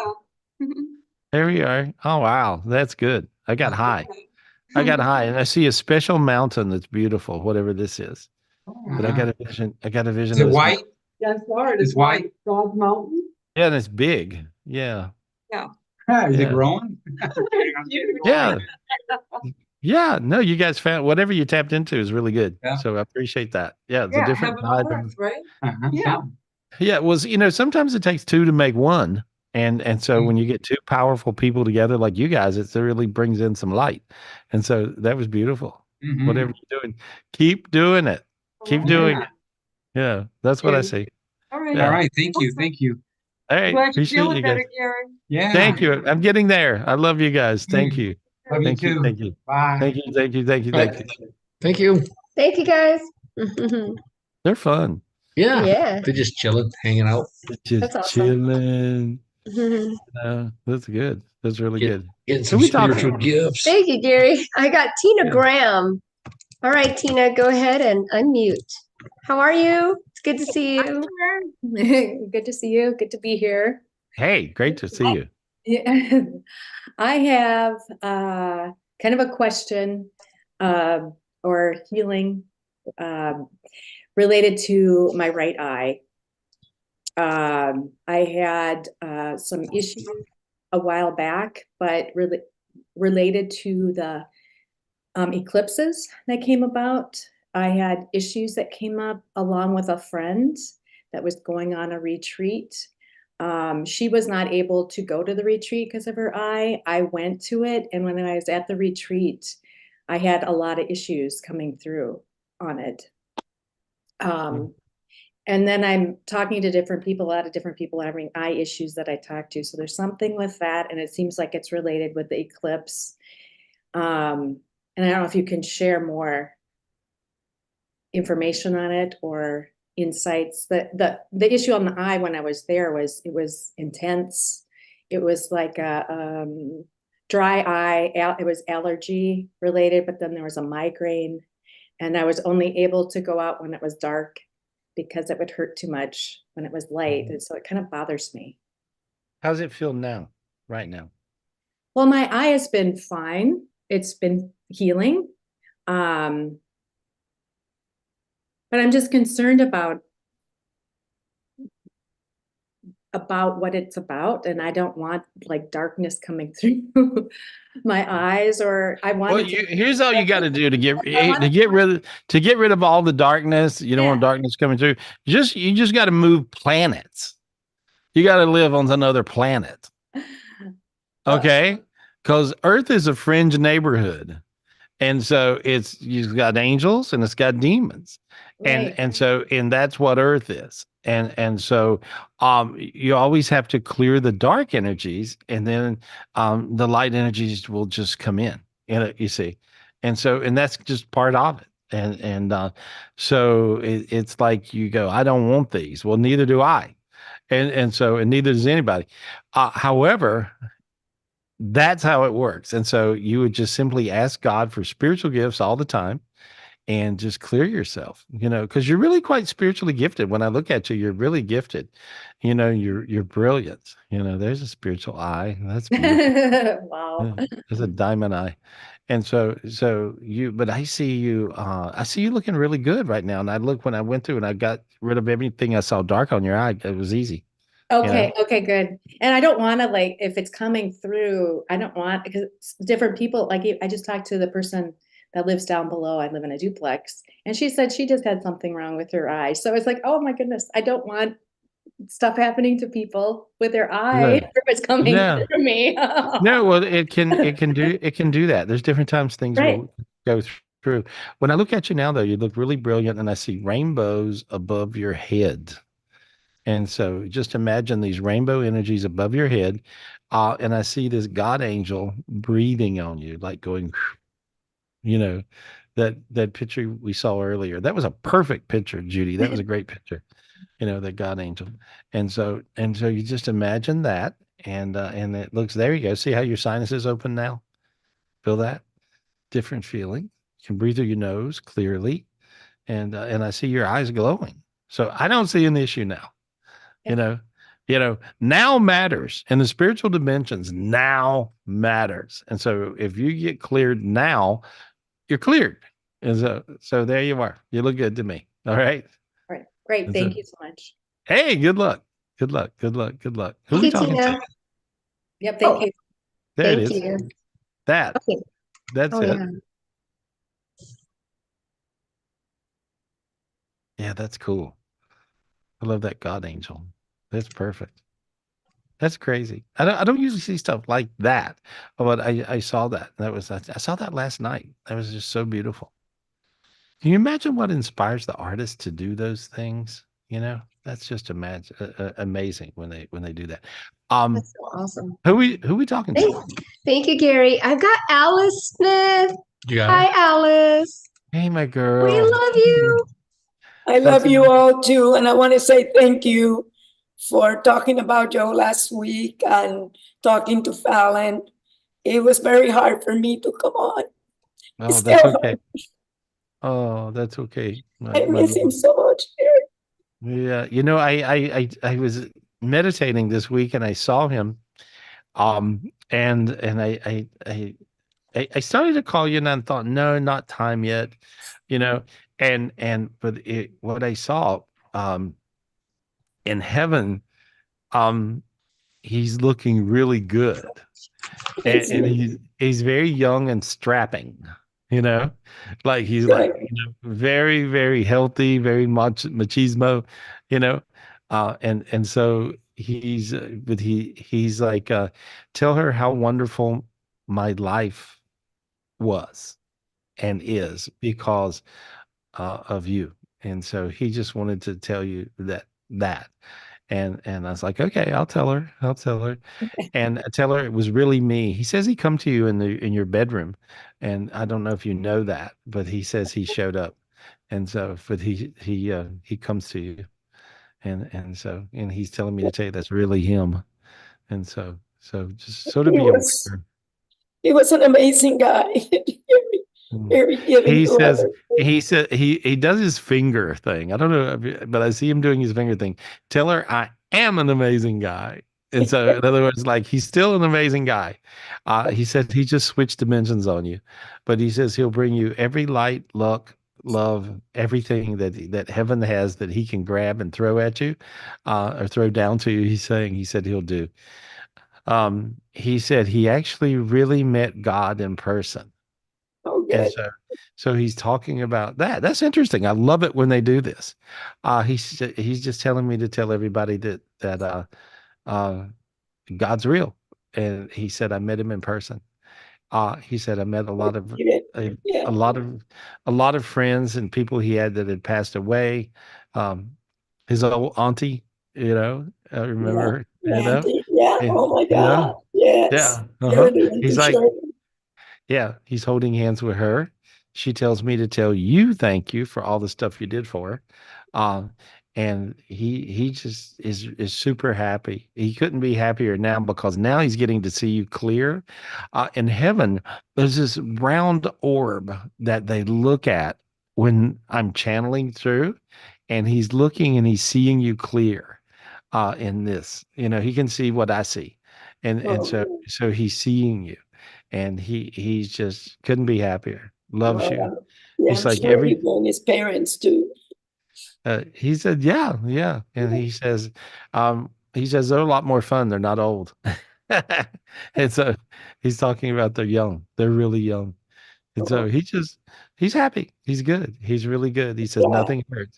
There we are. Oh, wow. That's good. I got high. And I see a special mountain that's beautiful, whatever this is. But I got a vision. Is it white? Yeah, it's hard. It's white. God's mountain. Yeah, and it's big. Yeah. Yeah. Is it growing? Yeah. Yeah. No, you guys found whatever you tapped into is really good. Yeah. So I appreciate that. Yeah. It's a different vibe. Right? Yeah. Yeah. It was, sometimes it takes two to make one. And so when you get two powerful people together like you guys, it really brings in some light. And so that was beautiful. Whatever you're doing, keep doing it. Keep doing it. Yeah. That's what I see. All right. Yeah. All right. Thank you. Thank you. Hey, glad you're appreciate feeling you guys. better, Gary. Yeah. Thank you. I'm getting there. I love you guys. Thank you. Love Thank you you. too. Thank you. Bye. Thank you. Thank you. Thank you. Thank you. Thank you. Thank you, guys. They're fun. Yeah. Yeah. They're just chilling, hanging out. Just That's awesome. chilling. That's good. That's really Get, good. getting Who some we talking spiritual to? gifts. Thank you, Gary. I got Tina Graham. All right, Tina, go ahead and unmute. How are you? It's good to see you. Good to see you. Good to be here. Hey, great to see you. Yeah. I have kind of a question or healing related to my right eye. I had some issues a while back, but really related to the eclipses that came about. I had issues that came up along with a friend that was going on a retreat. She was not able to go to the retreat because of her eye. I went to it, and when I was at the retreat, I had a lot of issues coming through on it. And then I'm talking to different people, a lot of different people having eye issues that I talk to. So there's something with that, and it seems like it's related with the eclipse. And I don't know if you can share more information on it or insights. The issue on the eye when I was there was it was intense. It was like a dry eye. It was allergy related, but then there was a migraine, and I was only able to go out when it was dark because it would hurt too much when it was light, and so it kind of bothers me. How's it feel now, right now? Well, my eye has been fine. It's been healing. But I'm just concerned about what it's about, and I don't want like darkness coming through my eyes, or I want. Well, here's all you got to do to get rid of all the darkness. You don't want darkness coming through. You just got to move planets. You got to live on another planet. Okay, because Earth is a fringe neighborhood. And so you've got angels and it's got demons. Right. And that's what Earth is. And so you always have to clear the dark energies, and then the light energies will just come in, you see. And that's just part of it. So it's like you go, I don't want these. Well, neither do I. And neither does anybody. However, that's how it works. And so you would just simply ask God for spiritual gifts all the time and just clear yourself, because you're really quite spiritually gifted. When I look at you, you're really gifted. You're brilliant. There's a spiritual eye. That's beautiful. Wow. Yeah, there's a diamond eye. And but I see you looking really good right now. And when I went through and I got rid of everything I saw dark on your eye, it was easy. Okay. Okay, good. And I don't want to, like, if it's coming through, I don't want, because different people, like I just talked to the person that lives down below. I live in a duplex, and she said she just had something wrong with her eye. So it's like, oh my goodness, I don't want stuff happening to people with their eye if it's coming through me. No, well, it can do that. There's different times things will go through. When I look at you now, though, you look really brilliant, and I see rainbows above your head. And so just imagine these rainbow energies above your head. And I see this God angel breathing on you, like going, that picture we saw earlier. That was a perfect picture, Judy. That was a great picture, that God angel. And so you just imagine that. And it looks, there you go. See how your sinuses open now? Feel that? Different feeling. You can breathe through your nose clearly. And I see your eyes glowing. So I don't see an issue now. Now matters in the spiritual dimensions. Now matters. And so if you get cleared now, you're cleared. And so there you are. You look good to me. All right. All right. Great. And Thank you so much. Hey, good luck. Good luck. Good luck. Good luck. Who are we talking to? Yep. Thank you. There it is. You. That's it. Yeah. Yeah, that's cool. I love that God angel. That's perfect. That's crazy. I don't usually see stuff like that, but I saw that. I saw that last night. That was just so beautiful. Can you imagine what inspires the artist to do those things? That's just amazing when they do that. That's so awesome. Who we talking to? Thank you, Gary. I've got Alice Smith. Hi, Alice. Hey, my girl. We love you. I love you all too, and I want to say thank you for talking about Joe last week and talking to Fallon. It was very hard for me to come on. Oh, It's that's still okay. hard. Oh, that's okay. I miss him so much, Gary. Yeah, I was meditating this week and I saw him. And I started to call you and I thought, no, not time yet, you know. But what I saw in heaven, um, he's looking really good. And he's very young and strapping, you know, like he's like, very, very healthy, very much machismo, you know. And so he's like, tell her how wonderful my life was and is because of you. And so he just wanted to tell you that. And I was like, okay, I'll tell her. I'll tell her. And I tell her it was really me. He says he come to you in your bedroom. And I don't know if you know that, but he says he showed up. And so, but he comes to you. And he's telling me to tell you that's really him. And so just sort of be aware. He was an amazing guy. Very giving He to says others. he does his finger thing. I don't know, but I see him doing his finger thing. Tell her I am an amazing guy. And so, in other words, like he's still an amazing guy. He said he just switched dimensions on you, but he says he'll bring you every light, luck, love, everything that heaven has that he can grab and throw at you, or throw down to you. He said he'll do. He said he actually really met God in person. Oh, And good. so he's talking about that. That's interesting. I love it when they do this. He's just telling me to tell everybody that God's real. And he said I met him in person. He said I met a lot of a, Yeah. a lot of friends and people he had that had passed away. His old auntie, I remember, Auntie. Yeah. and, Oh my you know, God. Yes. yeah. Shirley, Auntie He's like, Shirley. yeah, he's holding hands with her. She tells me to tell you thank you for all the stuff you did for her. Um, and he just is super happy. He couldn't be happier now because now he's getting to see you clear. In heaven, there's this round orb that they look at when I'm channeling through, and he's looking and he's seeing you clear in this. He can see what I see. And so he's seeing you and he's just couldn't be happier. Loves you. Yeah, He's I'm like sure he and his parents too. he said, yeah. And he says they're a lot more fun. They're not old. And so he's talking about they're young. They're really young. And so he's happy. He's good. He's really good. He says nothing hurts.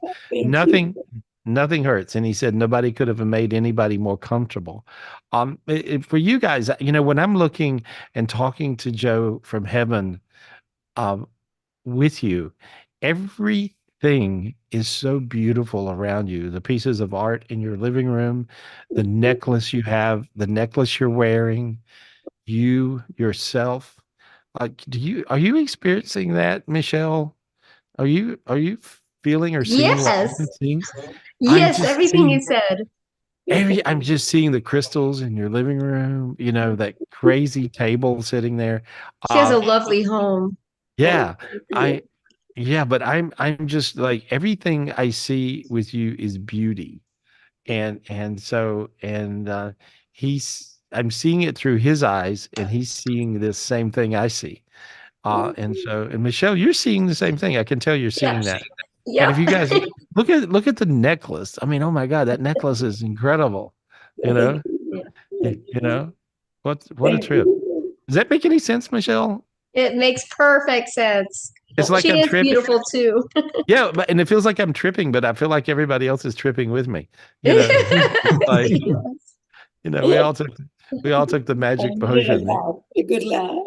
Nothing hurts. And he said nobody could have made anybody more comfortable. For you guys, when I'm looking and talking to Joe from heaven, with you, everything is so beautiful around you. The pieces of art in your living room, the necklace you have, the necklace you're wearing, you yourself. Are you experiencing that, Michelle? Are you feeling or seeing what Yes. I'm seeing? Yes, everything you said. I'm just seeing the crystals in your living room, that crazy table sitting there. She has a lovely home. Yeah, but I'm just like everything I see with you is beauty. And I'm seeing it through his eyes and he's seeing this same thing I see. And Michelle, you're seeing the same thing. I can tell you're seeing that. Yeah. And if you guys look at the necklace, I mean, oh my God, that necklace is incredible. Yeah. What a trip. Does that make any sense, Michelle? It makes perfect sense. It's like she I'm is tripping. beautiful too. Yeah, and it feels like I'm tripping, but I feel like everybody else is tripping with me. Like we all took the magic potion. A good laugh.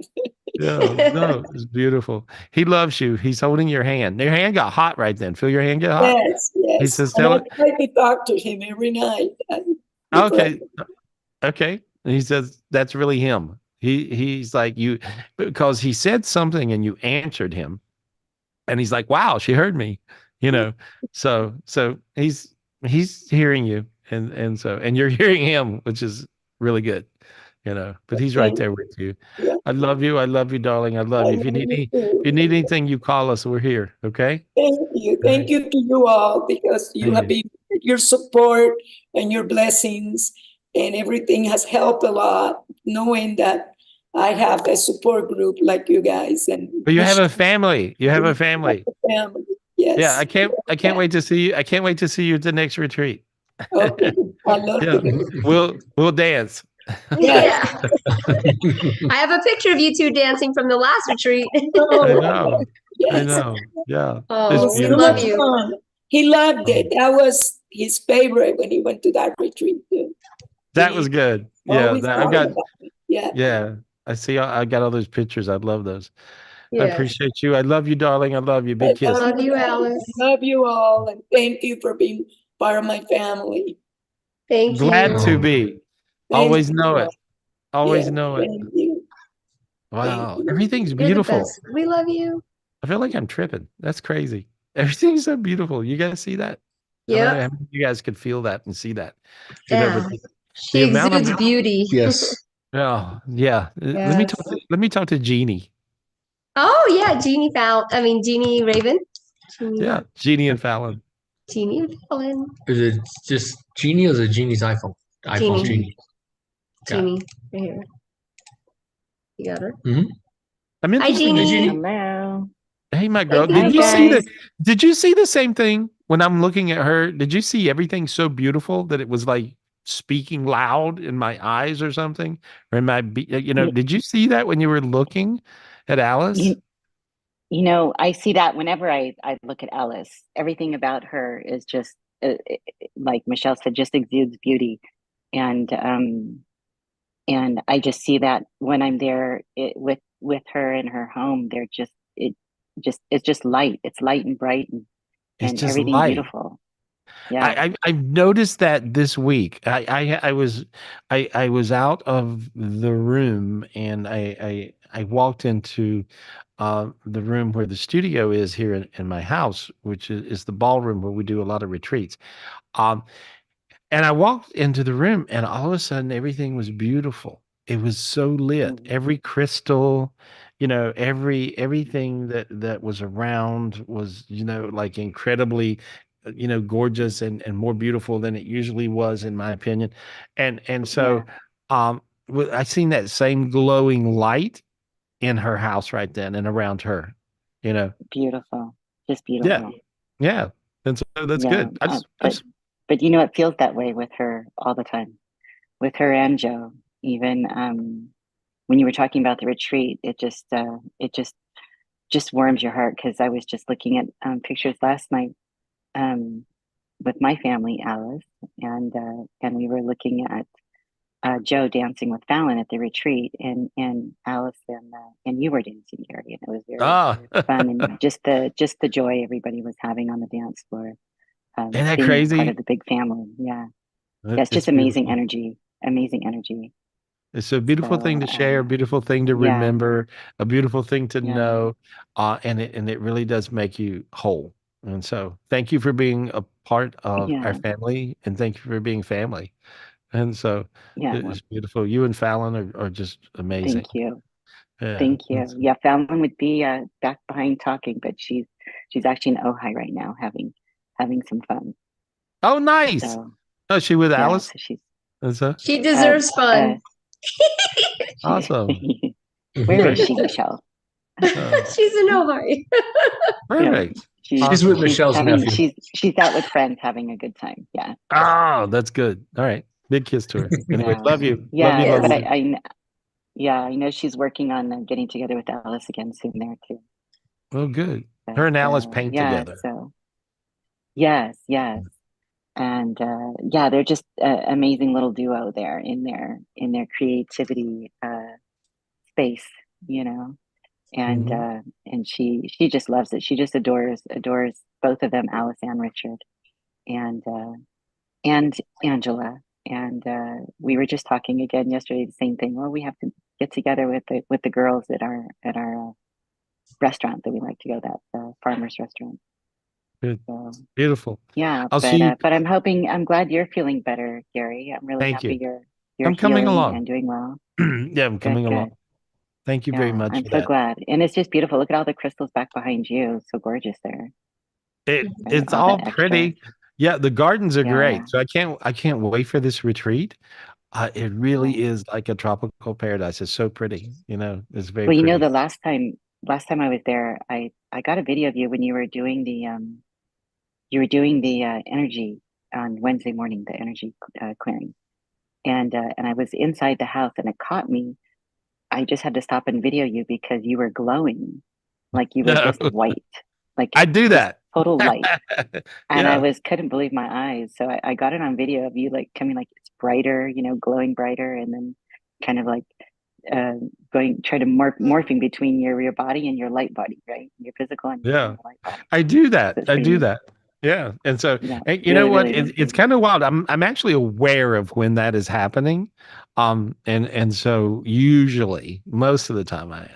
Yeah, no, it's beautiful. He loves you. He's holding your hand. Your hand got hot right then. Feel your hand get hot? Yes. He says, And "Tell I it." try to talk to him every night. Okay. And he says, that's really him. He's like you because he said something and you answered him. And he's like, wow, she heard me, So he's hearing you and you're hearing him, which is really good, but he's right Thank there with you. you. I love you. I love you, darling. I love I you. If you love need you if you too. need anything, you call us. We're here. Okay. Thank you. All Thank right. you to you all because you Thank have you. been your support and your blessings and everything has helped a lot knowing that I have a support group like you guys and But you have Michelle a family. You have a family. family. Yeah, Yes. I can't wait to see you. I can't wait to see you at the next retreat. Okay. I love Yeah, you. we'll dance. Yeah. I have a picture of you two dancing from the last retreat. I know. I Yes. know. Yeah, Oh, it's we So beautiful. love much you. fun. He loved it. That was his favorite when he went to that retreat too. That was good. Yeah, Always that, I've talking got. about it. Yeah. Yeah, I see. I got all those pictures. I love those. I Yes. appreciate you. I love you, darling. I love you. I Big kiss. Love you, guys. Alice. I love you all and thank you for being part of my family. Thank Glad to you. be. Thank Always you know it. all. Always Yeah, know it. thank you. Thank Wow, you. everything's You're the beautiful. best. We love you. I feel like I'm tripping. That's crazy. Everything's so beautiful. You guys see that? I don't know Yep. how many of you guys could feel that and see that. Yeah. But She the amount exudes of beauty. Yes. oh yeah. Yes. Let me talk to Genie. Oh yeah, Genie Fallon. I mean Genie Raven. Genie, Yeah, Genie and Fallon. Genie and Fallon. Is it just Genie or is it Genie's iPhone? iPhone Genie. Genie. Got it. Genie. Right here. You got her. I'm Hi, interested in Genie. Hello. Hey, my Hey, girl. Hi, beautiful. Did you see the same thing when I'm looking at her? Did you see everything so beautiful that it was like speaking loud in my eyes or something? Or in my, You, did you see that when you were looking at Alice? you know, I see that whenever I look at Alice. Everything about her is just like Michelle said, just exudes beauty, and I just see that when I'm there with her in her home. They're just it's just light. It's light and bright It's and just everything light. beautiful. Yeah. I've noticed that this week. I was out of the room and I walked into the room where the studio is here in my house, which is the ballroom where we do a lot of retreats. Um, and I walked into the room and all of a sudden everything was beautiful. It was so lit. Every crystal, everything that was around was, like incredibly, gorgeous and more beautiful than it usually was, in my opinion. And so I seen that same glowing light in her house right then and around her, you know. Beautiful. Just Yeah. beautiful. Yeah. And so that's Yeah. good. I But just but you know, it feels that way with her all the time. With her and Joe. Even when you were talking about the retreat, it just warms your heart because I was just looking at pictures last night with my family, Alice, and we were looking at Joe dancing with Fallon at the retreat, and Alice and you were dancing, Gary, and it was very ah, fun, and just the joy everybody was having on the dance floor, Isn't that being part crazy? of the big family. Yeah, yeah, it's It's just amazing beautiful. energy, amazing energy. It's a beautiful thing So to share, a beautiful thing to yeah, remember, a beautiful thing to yeah, know, and it really does make you whole. And so, thank you for being a part of our yeah, family, and thank you for being family. And so, yeah. Well, it's beautiful. You and Fallon are just thank amazing. you. Yeah. Thank you. Yeah, Fallon would be back behind talking, but she's actually in Ojai right now having some fun. Oh, nice. So Oh, is she with yeah, Alice? so she's And so, She deserves fun. awesome. where is Great. she, Michelle? She's in Ohio. Yeah, Perfect. she's She's with Awesome. Michelle's having nephew. she's out with friends having a good time. Yeah, Oh, that's good. All right. Big kiss to her. Anyway, yeah, love you. Love you. yeah. Love But you. I know she's working on getting together with Alice again soon there too. Oh, good. But Her and Alice paint yeah, together. so yes, yes. And yeah, they're just an amazing little duo there in their creativity space, you know. And she just loves it. She just adores both of them, Alice and Richard, and Angela. And we were just talking again yesterday, the same thing. Well, we have to get together with the girls at our restaurant that we like to go, that farmers restaurant. Good. So Beautiful. yeah, I'll see you. but I'm glad you're feeling better, Gary. I'm really Thank happy you. you're I'm coming healing along. and doing well. Yeah, I'm Good, coming along. good. Thank you very Yeah, much I'm for so that. glad. And it's just beautiful. Look at all the crystals back behind you. So gorgeous there. It's All all that extra. pretty. Yeah, the gardens are Yeah. great. So I can't wait for this retreat. It really Yeah. is like a tropical paradise. It's so pretty. It's very Well, pretty. the last time I was there, I got a video of you when you were doing the energy on Wednesday morning, the energy clearing. And I was inside the house and it caught me. I just had to stop and video you because you were glowing, like you were No, just white, like I do just that. total light. And Yeah. couldn't believe my eyes. So I got it on video of you like coming like it's brighter, glowing brighter, and then kind of like try to morphing between your body and your light body, right? Your physical and Yeah. your light body. I do that. That's I pretty do neat. that. Yeah. And so, Yeah, and you really, know what? really, really It's kind of wild. I'm actually aware of when that is happening. And so usually most of the time I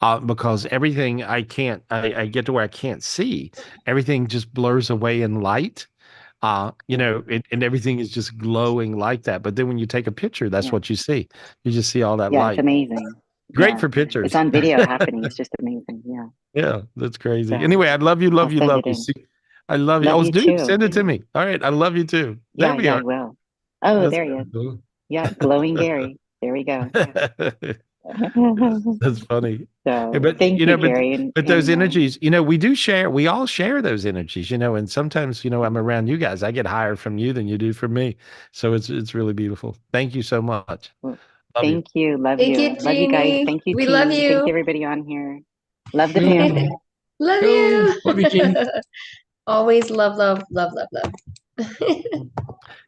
am, because everything I get to where I can't see, everything just blurs away in light. And everything is just glowing like that. But then when you take a picture, that's Yeah. what you see. You just see all that Yeah, light. it's amazing. Great Yeah. for pictures. It's on video happening. It's just amazing. Yeah. Yeah, that's crazy. So Anyway, I love you, I'll love you, send love it you. in. See, I love you. Love Oh, you dude, too. send it to me. All right, I love you too. There Yeah, we yeah, I are. will. Oh, That's there he is. cool. Yeah, glowing Gary. There we go. That's funny. Yeah, So but thank you, Gary, but those and energies, we all share those energies, and sometimes, I'm around you guys. I get higher from you than you do from me. So it's really beautiful. Thank you so much. well, Love you. thank you. Love Thank you. you, Love you guys. Jeannie. Thank you, We love team. Thank you. you, everybody on here. Love the Yo, family. Love yo, you. love you, Jeannie. Always love, love, love, love, love.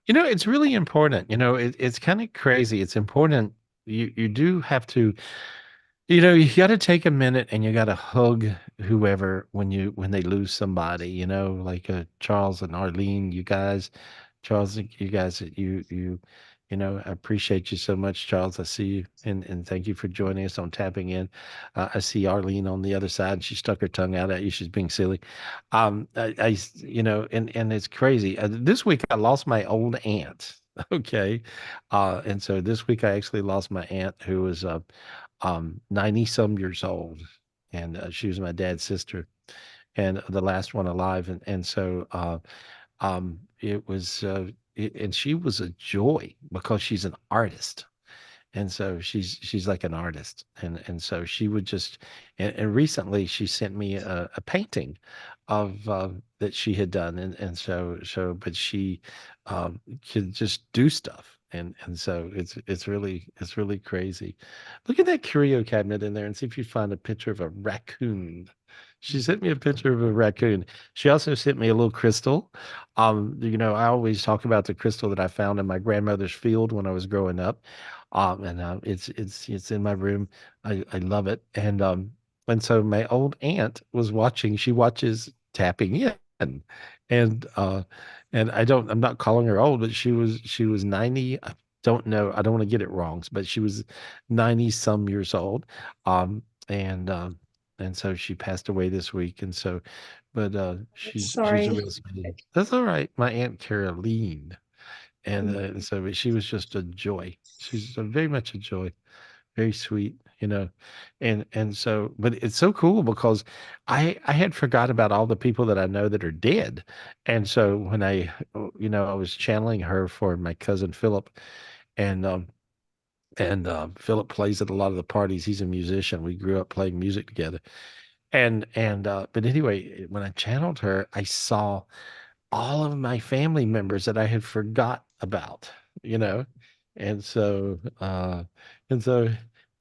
It's really important. It's kind of crazy. It's important. You do have to, you got to take a minute and you got to hug whoever when they lose somebody, like Charles and Arlene, you guys. Charles, you guys, I appreciate you so much, Charles. I see you, and thank you for joining us on Tapping In. I see Arlene on the other side. She stuck her tongue out at you. She's being silly. And it's crazy. This week I lost my old aunt. Okay, and so this week I actually lost my aunt who was 90 some years old, and she was my dad's sister, and the last one alive, and so. It was, and she was a joy because she's an artist. And so she's like an artist. And so she would just, and recently she sent me a painting of, that she had done. But she, could just do stuff. And so it's really crazy. Look at that curio cabinet in there and see if you find a picture of a raccoon. She sent me a picture of a raccoon. She also sent me a little crystal. I always talk about the crystal that I found in my grandmother's field when I was growing up. And it's in my room. I love it. And so my old aunt was watching. She watches Tapping In, and I'm not calling her old, but she was 90. I don't know. I don't want to get it wrong, but she was 90 some years old. Um, and um, and so she passed away this week. And so, but she's a Sorry. real sweetie. That's all right. My Aunt Caroline. And so she was just a joy. She's very much a joy, very sweet, and so, but it's so cool because I had forgot about all the people that I know that are dead, and so when I was channeling her for my cousin Philip, and Philip plays at a lot of the parties. He's a musician. We grew up playing music together, but anyway, when I channeled her, I saw all of my family members that I had forgot about, you know? And so,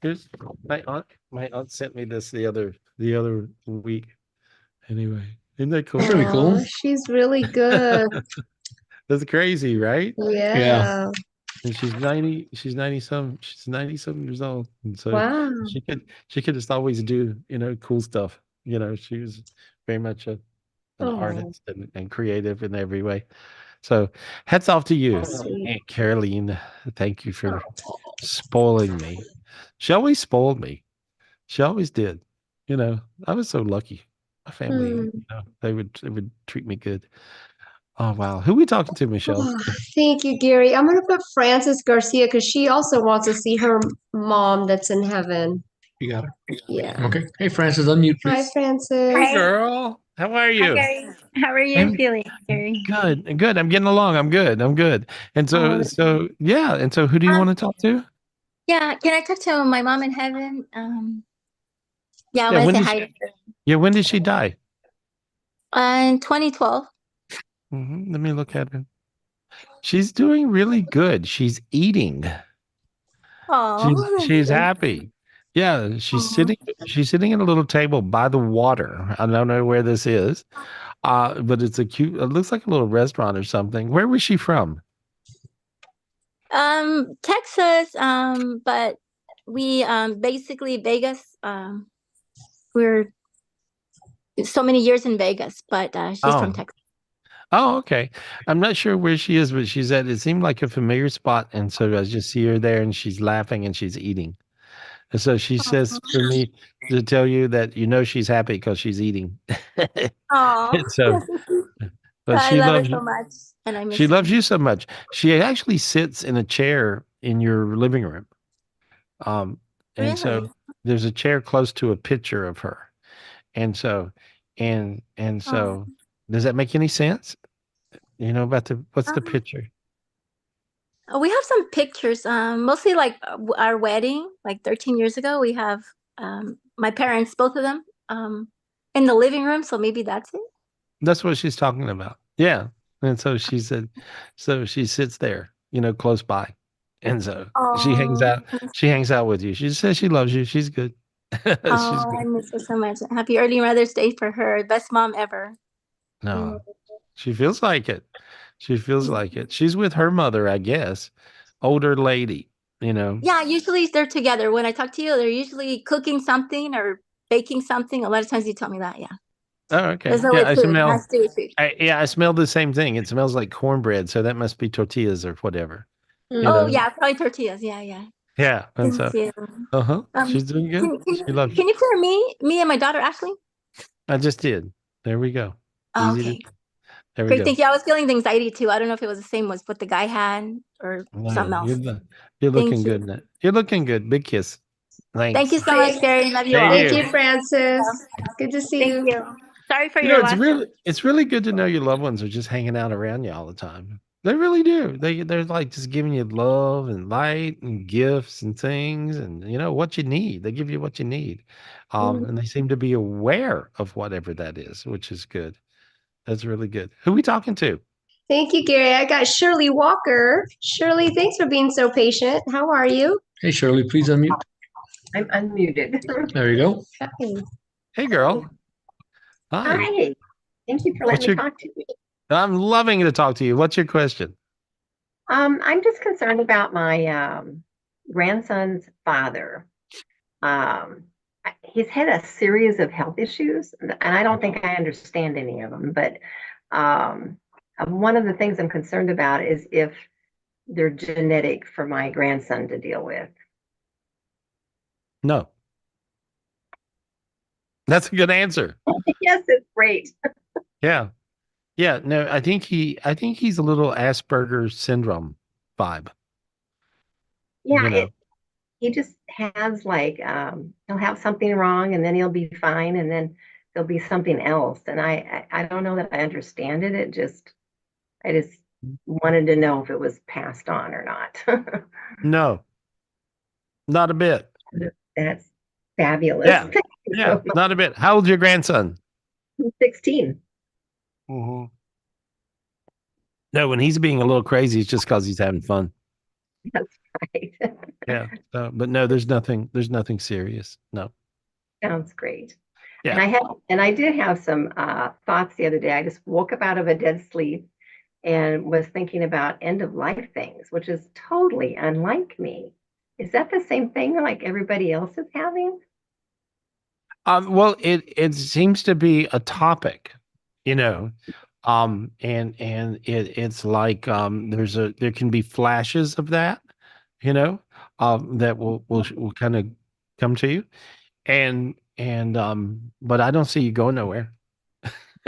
here's my aunt. My aunt sent me this the other week. Anyway, isn't that cool? Pretty cool. Aw, she's really good. That's crazy, right? Yeah. And she's 90, she's 90 some years old. And so Wow. she could just always do, cool stuff. She was very much an Oh, artist and creative in every way. So hats off to you, sweet. Aunt Caroline. Thank you for spoiling me. She always spoiled me. She always did. I was so lucky. My family, Hmm. they would treat me good. Oh wow, who we talking to, Michelle? Oh, thank you, Gary. I'm gonna put Frances Garcia because she also wants to see her mom that's in heaven. You got her. Yeah. Okay. Hey, Francis, unmute, Hi, please. Frances. Hey girl, how are Hi, you? Gary. How are you I'm feeling, Gary? good. I'm getting along. I'm good. And Oh, so yeah. And so who do you want to talk to? yeah. Can I talk to my mom in heaven? Yeah, I Yeah, want when to say did hi she, to her. yeah, when did she die? In 2012. Let me look at her. She's doing really good. She's eating. Oh, She's happy. Yeah, she's sitting at a little table by the water. I don't know where this is. But it's a cute, it looks like a little restaurant or something. Where was she from? Texas. But we basically Vegas. We're so many years in Vegas, but she's from Oh, Texas. oh, okay. I'm not sure where she is, but she's at, it seemed like a familiar spot. And so I just see her there and she's laughing and she's eating. And so she says for me to tell you that she's happy because she's eating. Oh, And so, but I she love her loves so you. much, and I She miss loves her. you so much. She actually sits in a chair in your living room. Um, and Really? so there's a chair close to a picture of her. And so, and Oh, so, does that make any sense? About what's the um, picture? we have some pictures. Mostly like our wedding, like 13 years ago. We have my parents, both of them, in the living room. So maybe that's it. That's what she's talking about. Yeah. And so she said, so she sits there, close by. And so she hangs Oh, out, she hangs out with you. She says she loves you. She's good. She's oh, I good. miss her so much. Happy early Mother's Day for her. Best mom ever. No, she feels like it. She feels like it. She's with her mother, I guess. Older lady, you know. Yeah, usually they're together. When I talk to you, they're usually cooking something or baking something. A lot of times you tell me that, yeah. Oh, okay. There's Yeah, always I food. It smell. has to do with food. I smell the same thing. It smells like cornbread, so that must be tortillas or whatever. Oh, yeah, probably tortillas. Yeah, yeah. Yeah, and Thank so, you. she's doing good. She loves you. Can you clear me and my daughter Ashley? I just did. There we go. Oh, Easy to. okay. There we Great, go. thank you. I was feeling the anxiety too. I don't know if it was the same as what the guy had or something No, else. you're looking Thank good. you. Now. You're looking good. Big kiss. Thank you Thanks. so much, Gary. Love you all. Thank Thank you. you, Frances. Good to see Thank you. you. Sorry for your loss. It's really good to know your loved ones are just hanging out around you all the time. They really do. They're like just giving you love and light and gifts and things and what you need. They give you what you need. And they seem to be aware of whatever that is, which is good. That's really good. Who are we talking to? Thank you, Gary. I got Shirley Walker. Shirley, thanks for being so patient. How are you? Hey, Shirley, please unmute. I'm unmuted. There you go. Hi. Hey, girl. Hi. Hi. Thank you for What's letting me your? talk to you. I'm loving to talk to you. What's your question? I'm just concerned about my grandson's father. He's had a series of health issues, and I don't think I understand any of them. But one of the things I'm concerned about is if they're genetic for my grandson to deal with. No. That's a good answer. Yes, it's great. Yeah. Yeah. No, I think he's a little Asperger's syndrome vibe. Yeah, he just has like he'll have something wrong and then he'll be fine and then there'll be something else. And I don't know that I understand it. I just wanted to know if it was passed on or not. No, not a bit. That's fabulous. Yeah. Thank you Yeah, so much. not a bit. How old's your grandson? He's 16. Mm-hmm. No, when he's being a little crazy, it's just because he's having fun. That's right. Yeah. But no, there's nothing serious. No. Sounds great. Yeah. And I did have some thoughts the other day. I just woke up out of a dead sleep and was thinking about end of life things, which is totally unlike me. Is that the same thing like everybody else is having? Well, it seems to be a topic, and it's like there can be flashes of that, that will kind of come to you, and but I don't see you going nowhere.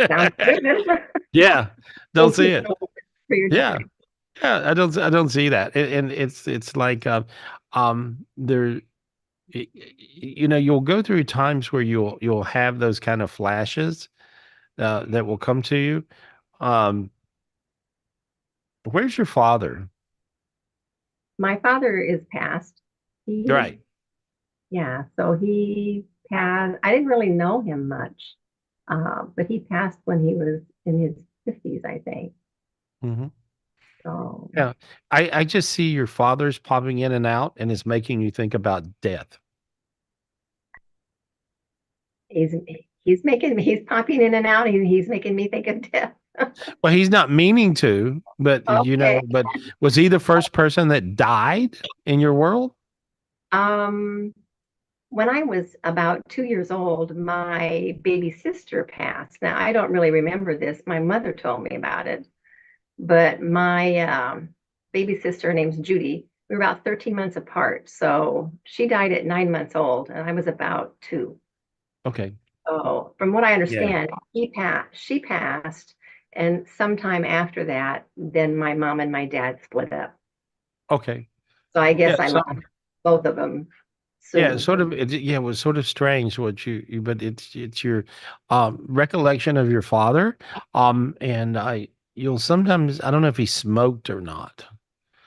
Sounds good. Yeah, don't Thank see you it. so much for your Yeah, time. yeah, I don't see that, and it's like there, you'll go through times where you'll have those kind of flashes that will come to you. Um, where's your father? My father is passed. He, Right. yeah, so he passed. I didn't really know him much, but he passed when he was in his 50s, I think. Hmm. So Yeah, I just see your father's popping in and out, and it's making you think about death. he's he's popping in and out. He's making me think of death. Well, he's not meaning to, but Okay. but was he the first person that died in your world? Um, when I was about 2 years old, my baby sister passed. Now, I don't really remember this. My mother told me about it, but my baby sister, her name's Judy, we were about 13 months apart. So she died at 9 months old, and I was about 2. Okay. So from what I Yeah. understand, she passed, and sometime after that, then my mom and my dad split up. Okay. So I Yeah. guess I So lost both of them yeah, soon. sort of. Yeah, it was sort of strange what but it's your recollection of your father. And you'll sometimes, I don't know if he smoked or not,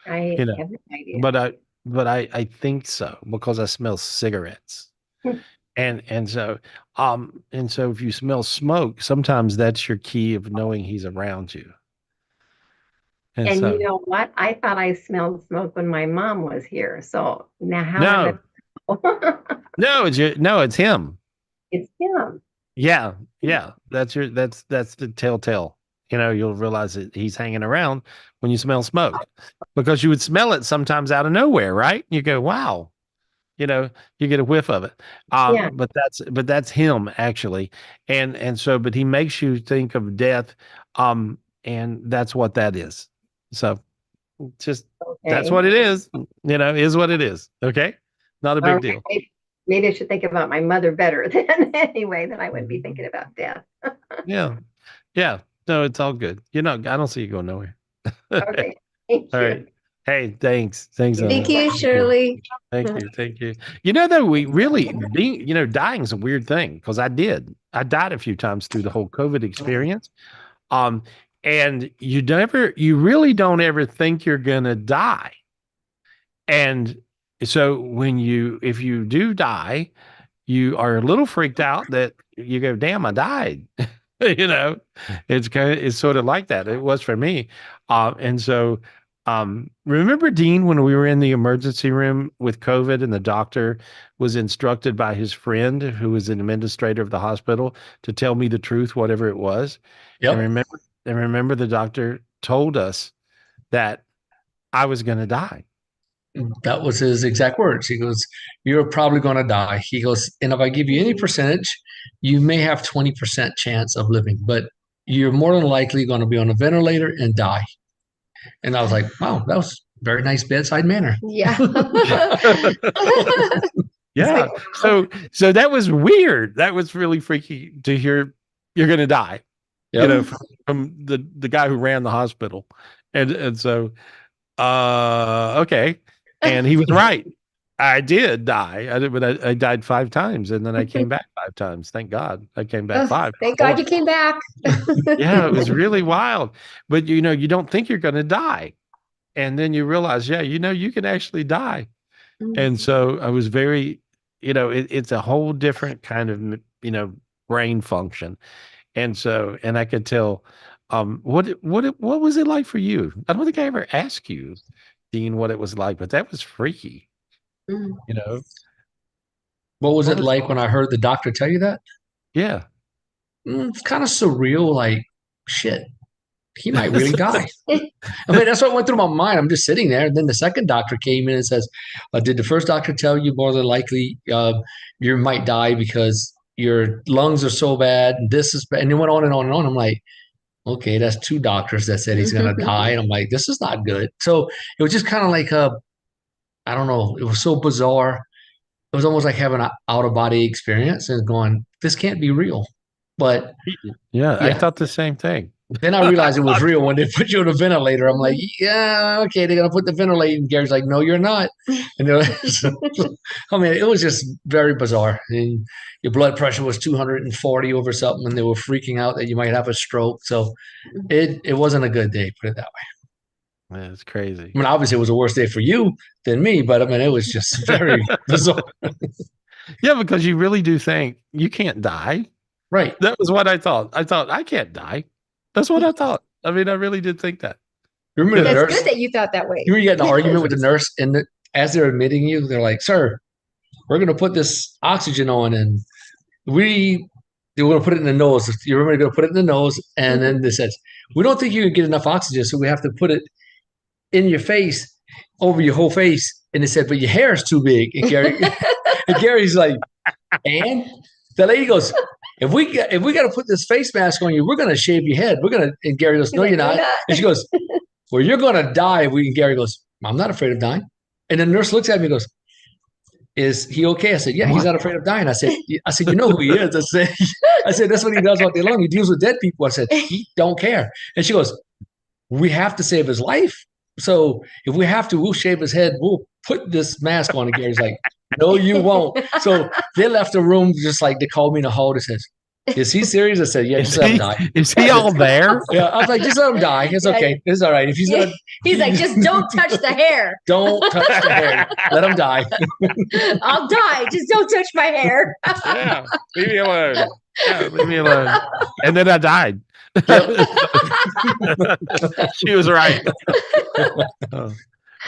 I you know, have no idea. but I think so because I smell cigarettes. And so if you smell smoke, sometimes that's your key of knowing he's around you. And And you so know what? I thought I smelled smoke when my mom was here. So now how am no, I? no, it's him. It's him. Yeah, yeah. That's the telltale. You'll realize that he's hanging around when you smell smoke. Because you would smell it sometimes out of nowhere, right? You go, wow, you know, you get a whiff of it. Yeah. But that's him actually. But he makes you think of death. And that's what that is. So just that's Okay. what it is, is what it is. Okay. Not a All big right. deal. Maybe I should think about my mother better then anyway, then I wouldn't be thinking about death. Yeah. Yeah. No, it's all good. I don't see you going nowhere. All Okay. Thank you. right. Hey, thanks. Thanks, Thank Ellen. you, Thank you. Shirley. Thank you. Thank you. Though we really dying's a weird thing because I died a few times through the whole COVID experience. Um, and you really don't ever think you're gonna die. And so if you do die, you are a little freaked out that you go, damn, I died. you know, it's sort of like that. It was for me. Remember, Dean, when we were in the emergency room with COVID and the doctor was instructed by his friend, who was an administrator of the hospital, to tell me the truth, whatever it was. Yep. And remember the doctor told us that I was going to die. That was his exact words. He goes, "You're probably going to die." He goes, "And if I give you any percentage, you may have 20% chance of living, but you're more than likely going to be on a ventilator and die." And I was like, "Wow, that was very nice bedside manner." Yeah. Yeah. So that was weird. That was really freaky to hear you're going to die, Yep. from the guy who ran the hospital. And so, okay. And he was right. I did die. I did, but I died 5 times and then I came back 5 times. Thank God I came back Oh, 5. thank God you came back. Yeah, it was really wild. But you don't think you're going to die. And then you realize, yeah, you can actually die. And so I was very, it's a whole different kind of, brain function. And I could tell, what was it like for you? I don't think I ever asked you, Dean, what it was like, but that was freaky, you know? What was What it was, like when I heard the doctor tell you that? yeah. It's kind of surreal. Like, shit, he might really die. I mean, that's what went through my mind. I'm just sitting there. And then the second doctor came in and says, "Did the first doctor tell you more than likely you might die because your lungs are so bad? And this is bad." And it went on and on and on. I'm like, okay, that's 2 doctors that said he's going to die. And I'm like, this is not good. So it was just kind of like I don't know. It was so bizarre. It was almost like having an out of body experience and going, this can't be real. But yeah, I thought the same thing. Then I realized it was real when they put you on a ventilator. I'm like, yeah, okay, they're gonna put the ventilator. And Gary's like, no, you're not. And I mean, it was just very bizarre. And your blood pressure was 240 over something, and they were freaking out that you might have a stroke. So it wasn't a good day, put it that way. Man, it's crazy. I mean, obviously it was a worse day for you than me, but I mean, it was just very bizarre. Yeah, because you really do think you can't die. Right. That was what I thought. I thought I can't die. That's what I thought. I mean, I really did think that. You remember the That's nurse? good that you thought that way. You get in an argument with the nurse, and as they're admitting you, they're like, "Sir, we're going to put this oxygen on, and they were going to put it in the nose. You remember they're going to put it in the nose, and then they said, we don't think you can get enough oxygen, so we have to put it in your face, over your whole face." And they said, "But your hair is too big." And Gary's like, and the lady goes, If we got to put this face mask on you, we're going to shave your head. And Gary goes, "No, you're not." And she goes, "Well, you're going to die." And Gary goes, "I'm not afraid of dying." And the nurse looks at me and goes, "Is he okay?" I said, "Yeah, he's not afraid of dying." I said, "You know who he is." I said, "That's what he does all day long. He deals with dead people." I said, "He don't care." And she goes, "We have to save his life. So if we have to, we'll shave his head. We'll put this mask on." And Gary's like, "No, you won't." So they left the room just like they called me in the hall. They says, "Is he serious?" I said, "Yeah, just let him die." Is he all there? Yeah, I was like, "Just let him die. It's okay. It's all right. If he's gonna, he's like, just don't touch the hair. Don't touch the hair. Let him die." I'll die. Just don't touch my hair. Yeah, leave me alone. Yeah, leave me alone. And then I died. She was right.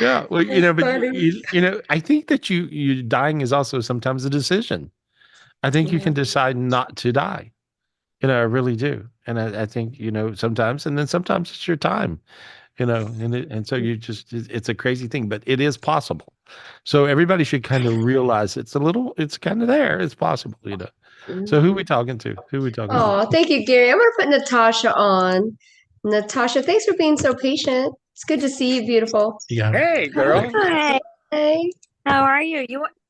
Yeah, well, but I think that you dying is also sometimes a decision. I think you can decide not to die. I really do. And I think, sometimes, and then sometimes it's your time, and so it's a crazy thing, but it is possible. So everybody should kind of realize it's kind of there. It's possible, So who are we talking to? Oh, thank you, Gary. I'm going to put Natasha on. Natasha, thanks for being so patient. It's good to see you, beautiful. Yeah. Hey, girl. Hi. Hey. How are you?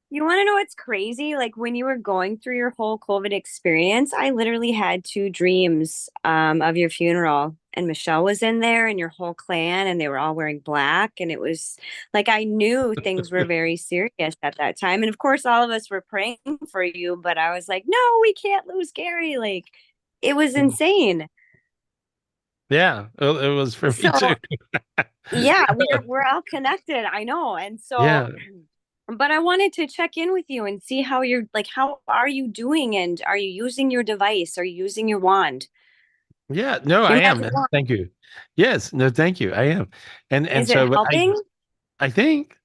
You want to know what's crazy? Like when you were going through your whole COVID experience, I literally had 2 dreams of your funeral, and Michelle was in there and your whole clan, and they were all wearing black. And it was like, I knew things were very serious at that time. And of course, all of us were praying for you, but I was like, no, we can't lose Gary. Like it was insane. Yeah, it was for me too. Yeah, we're all connected. I know. And so, yeah. But I wanted to check in with you and see how how are you doing? And are you using your device? Are you using your wand? Yeah, no, I am. Thank you. Yes, no, thank you. I am. And Is so it helping? I think.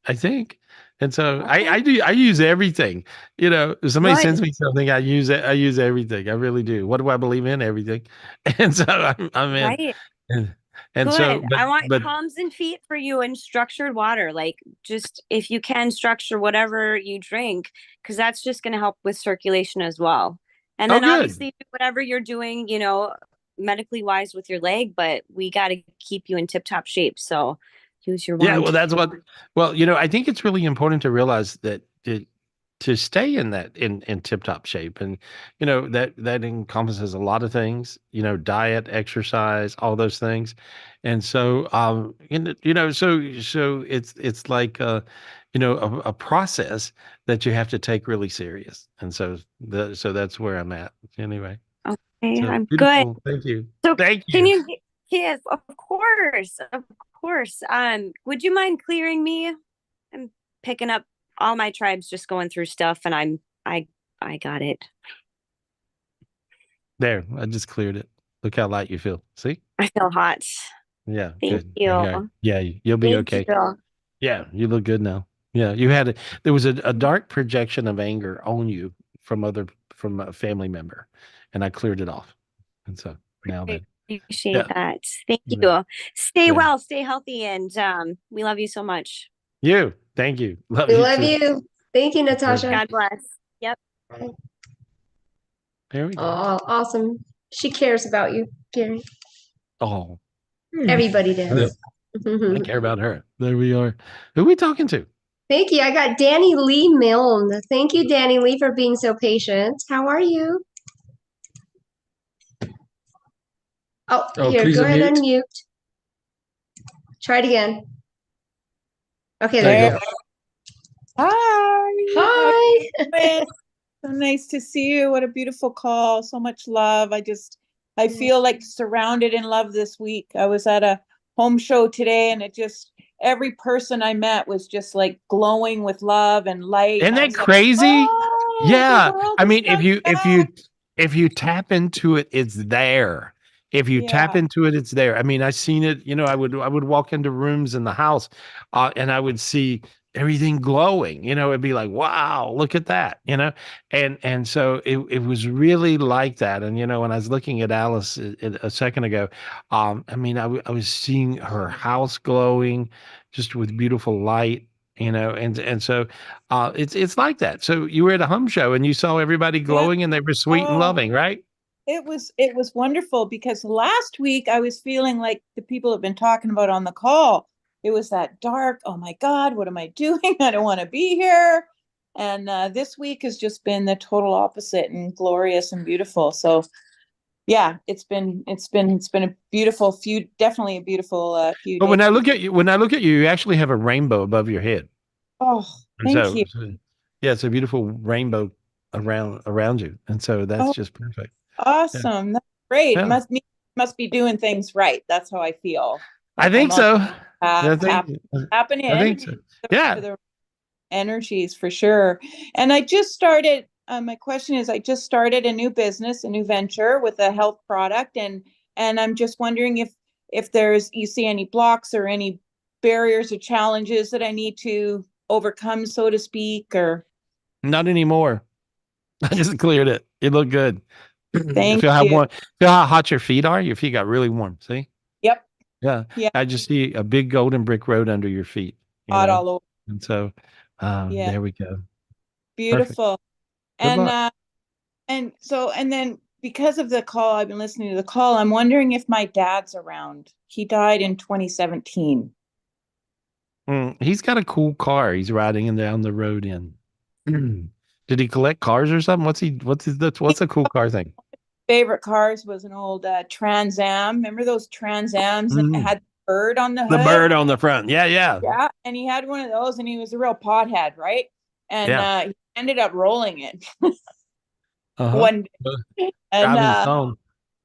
And so I use everything. If somebody sends me something, I use it. I use everything. I really do. What do I believe in? Everything. And so I'm in. Right. And Good. so, I want palms and feet for you and structured water. Like just if you can structure whatever you drink, because that's just going to help with circulation as well. And then obviously whatever you're doing, medically wise with your leg, but we got to keep you in tip top shape. So use your wand. Yeah, well, that's what. Well, I think it's really important to realize that to stay in that in tip top shape, and that encompasses a lot of things. Diet, exercise, all those things, and so so it's like a process that you have to take really serious, and so that's where I'm at anyway. Okay, So, I'm beautiful. good. Thank you. So Thank you. can you? Yes, of course. Would you mind clearing me? I'm picking up all my tribes just going through stuff, and I got it. There, I just cleared it. Look how light you feel. See? I feel hot. Yeah. Thank good. you. Yeah, you'll be Thank okay. you. Yeah, you look good now. Yeah, there was a dark projection of anger on you from a family member, and I cleared it off. And so now that Appreciate that. Thank you. Yeah. Stay well, stay healthy, and we love you so much. Thank you. We you love too. you. Thank you, Natasha. God bless. Yep. There we go. Oh, awesome. She cares about you, Gary. Oh, Everybody does. I care about her. There we are. Who are we talking to? Thank you. I got Danny Lee Milne. Thank you, Danny Lee, for being so patient. How are you? Oh, Oh, here, please go ahead, unmute. unmute. Try it again. Okay, There there you you go. go. Hi. Hi. So nice to see you. What a beautiful call. So much love. I feel like surrounded in love this week. I was at a home show today and every person I met was just like glowing with love and light. Isn't And I that was like, crazy? oh, Yeah. the world I is mean, coming back. if you tap into it, it's there. If you tap Yeah. into it, it's there. I mean, I seen it, I would walk into rooms in the house, and I would see everything glowing. It'd be like, wow, look at that, and so it was really like that. And when I was looking at Alice a second ago, I mean, I was seeing her house glowing just with beautiful light. And so it's like that. So you were at a home show and you saw everybody Yeah. glowing and they were sweet and Oh, loving, right? it was wonderful because last week I was feeling like the people have been talking about on the call. It was that dark, oh my God, what am I doing? I don't want to be here. And this week has just been the total opposite and glorious and beautiful. So yeah, it's been a beautiful definitely a beautiful few But days. when I look at you, you actually have a rainbow above your head. Oh, And thank you. Yeah, it's a beautiful rainbow around you. And so that's Oh, just perfect. awesome. That's great. Yeah. Must be doing things right. That's how I feel. I Like think I'm so. on tapping I think in so. to Yeah. the energies for sure. And I just started, my question is, I just started a new business, a new venture with a health product. And I'm just wondering if you see any blocks or any barriers or challenges that I need to overcome, so to speak, or. Not anymore. I just cleared it. It looked good. Thank Feel how you. warm, feel how hot your feet are? Your feet got really warm. See? Yep. Yeah. Yeah. I just see a big golden brick road under your feet. Hot all over. And so Yeah. there we go. Perfect. Beautiful. Good luck. And then because of the call, I've been listening to the call. I'm wondering if my dad's around. He died in 2017. He's got a cool car. He's riding down the road in. Did he collect cars or something? What's a cool car thing? Favorite cars was an old Trans Am. Remember those Trans Ams and it Mm. had the bird on the The hood? bird on the front. Yeah. Yeah, and he had one of those, and he was a real pothead, right? And Yeah. he ended up rolling it Uh-huh. one day. And Driving his phone.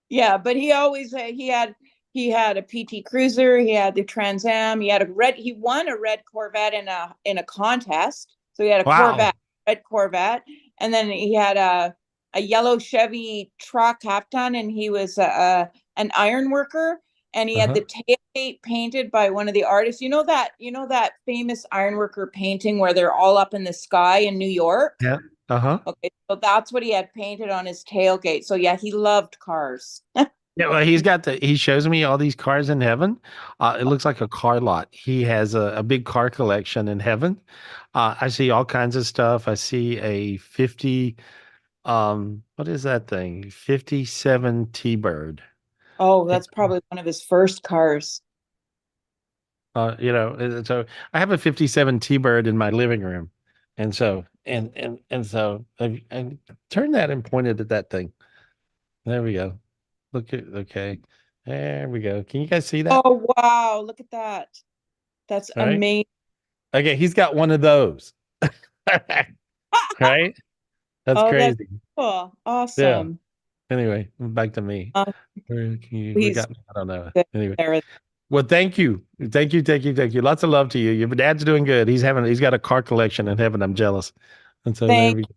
yeah, but he always he had a PT Cruiser, he had the Trans Am, he won a red Corvette in a contest. So he had a Wow. red Corvette, and then he had a yellow Chevy truck half ton, and he was an iron worker, and he had the tailgate painted by one of the artists. You know that famous iron worker painting where they're all up in the sky in New York? Yeah. Uh-huh. Okay, so that's what he had painted on his tailgate. So yeah, he loved cars. Yeah, well, he shows me all these cars in heaven. It looks like a car lot. He has a big car collection in heaven. I see all kinds of stuff. I see a 50, what is that thing? 57 T-Bird. Oh, that's probably one of his first cars. So I have a 57 T-Bird in my living room. And so, so I turned that and pointed at that thing. There we go. Okay. There we go. Can you guys see that? Oh, wow. Look at that. That's All right. amazing. Okay, he's got one of those. Right? That's Oh, crazy. that's cool. Awesome. Anyway, back to me. Where can you He's got me? I don't know. there. Anyway. Well, thank you. Thank you. Lots of love to you. Your dad's doing good. He's got a car collection in heaven. I'm jealous. And so there we go.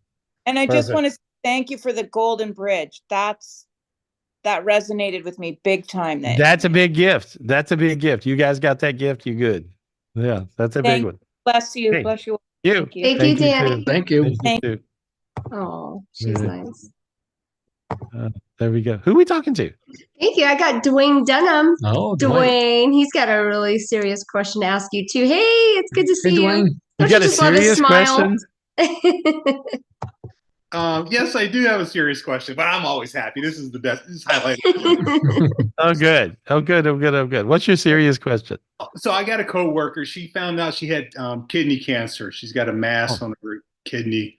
And I just Perfect. want to say thank you for the Golden Bridge. That resonated with me big time. That's a big gift. That's a big gift. You guys got that gift. You good. Yeah, that's a big one. Bless you. Hey. Bless you. You. Thank you, Danny. Too. Thank you. Thank you too. Oh, she's Yeah. nice. There we go. Who are we talking to? Thank you. I got Dwayne Dunham. Oh, Dwayne, he's got a really serious question to ask you too. Hey, it's good to see you. Dwayne. Don't You got a just love his serious smile? question? Yes, I do have a serious question, but I'm always happy. This is the best. This is highlight. Oh, good. Oh, good. What's your serious question? So I got a coworker. She found out she had kidney cancer. She's got a mass on her kidney,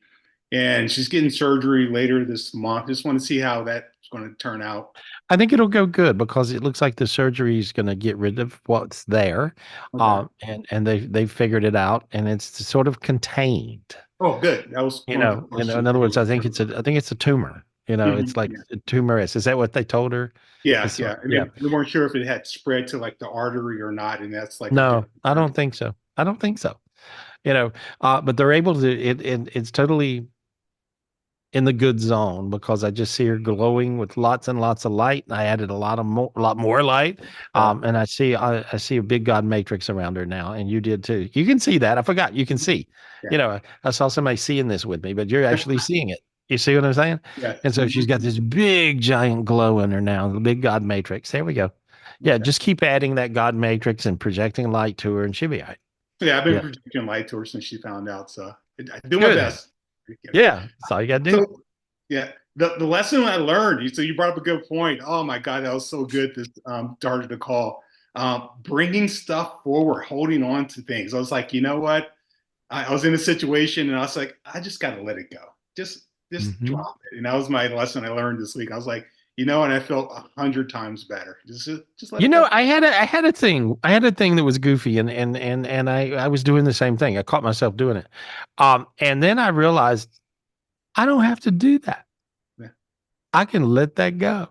and she's getting surgery later this month. Just want to see how that going to turn out. I think it'll go good because it looks like the surgery is going to get rid of what's there, Okay. and they figured it out, and it's sort of contained. Oh, good. That was one of the In questions. other words, I think it's a tumor. It's like Yeah. a tumorous. Is that what they told her? Yeah, It's yeah. And yeah. they weren't sure if it had spread to like the artery or not, and that's like a No, different I don't think so. I don't think so. But they're able to. It's totally in the good zone because I just see her glowing with lots and lots of light. I added a lot more light, and I see a big God matrix around her now, and you did too. You can see that. I forgot. You can see. Yeah. I saw somebody seeing this with me, but you're actually seeing it. You see what I'm saying? Yeah. And so she's got this big giant glow in her now, the big God matrix. There we go. Yeah, just keep adding that God matrix and projecting light to her, and she'll be all right. Yeah, I've been Yeah. projecting light to her since she found out, so I do my Good. best. Yeah, that's all you got to do. So, yeah, the lesson I learned. So you brought up a good point. Oh my God, that was so good. This started the call, bringing stuff forward, holding on to things. I was like, you know what? I was in a situation, and I was like, I just got to let it go. Just drop it. And that was my lesson I learned this week. I was like, and I felt 100 times better. Just let it go. I had a thing. I had a thing that was goofy, and I was doing the same thing. I caught myself doing it, and then I realized I don't have to do that. Yeah. I can let that go.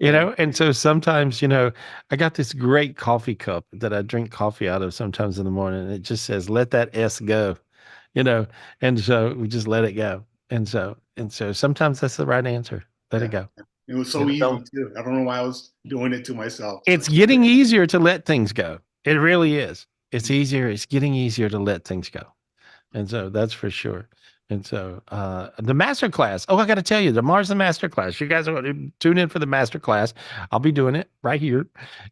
Yeah. And so sometimes, I got this great coffee cup that I drink coffee out of sometimes in the morning, and it just says, "Let that S go," and so we just let it go. And so sometimes that's the right answer. Let it go. It was so easy too. I don't know why I was doing it to myself. It's getting easier to let things go. It really is. It's easier. It's getting easier to let things go. And so that's for sure. And so the master class. Oh, I got to tell you, tomorrow's the master class. You guys want to tune in for the master class. I'll be doing it right here.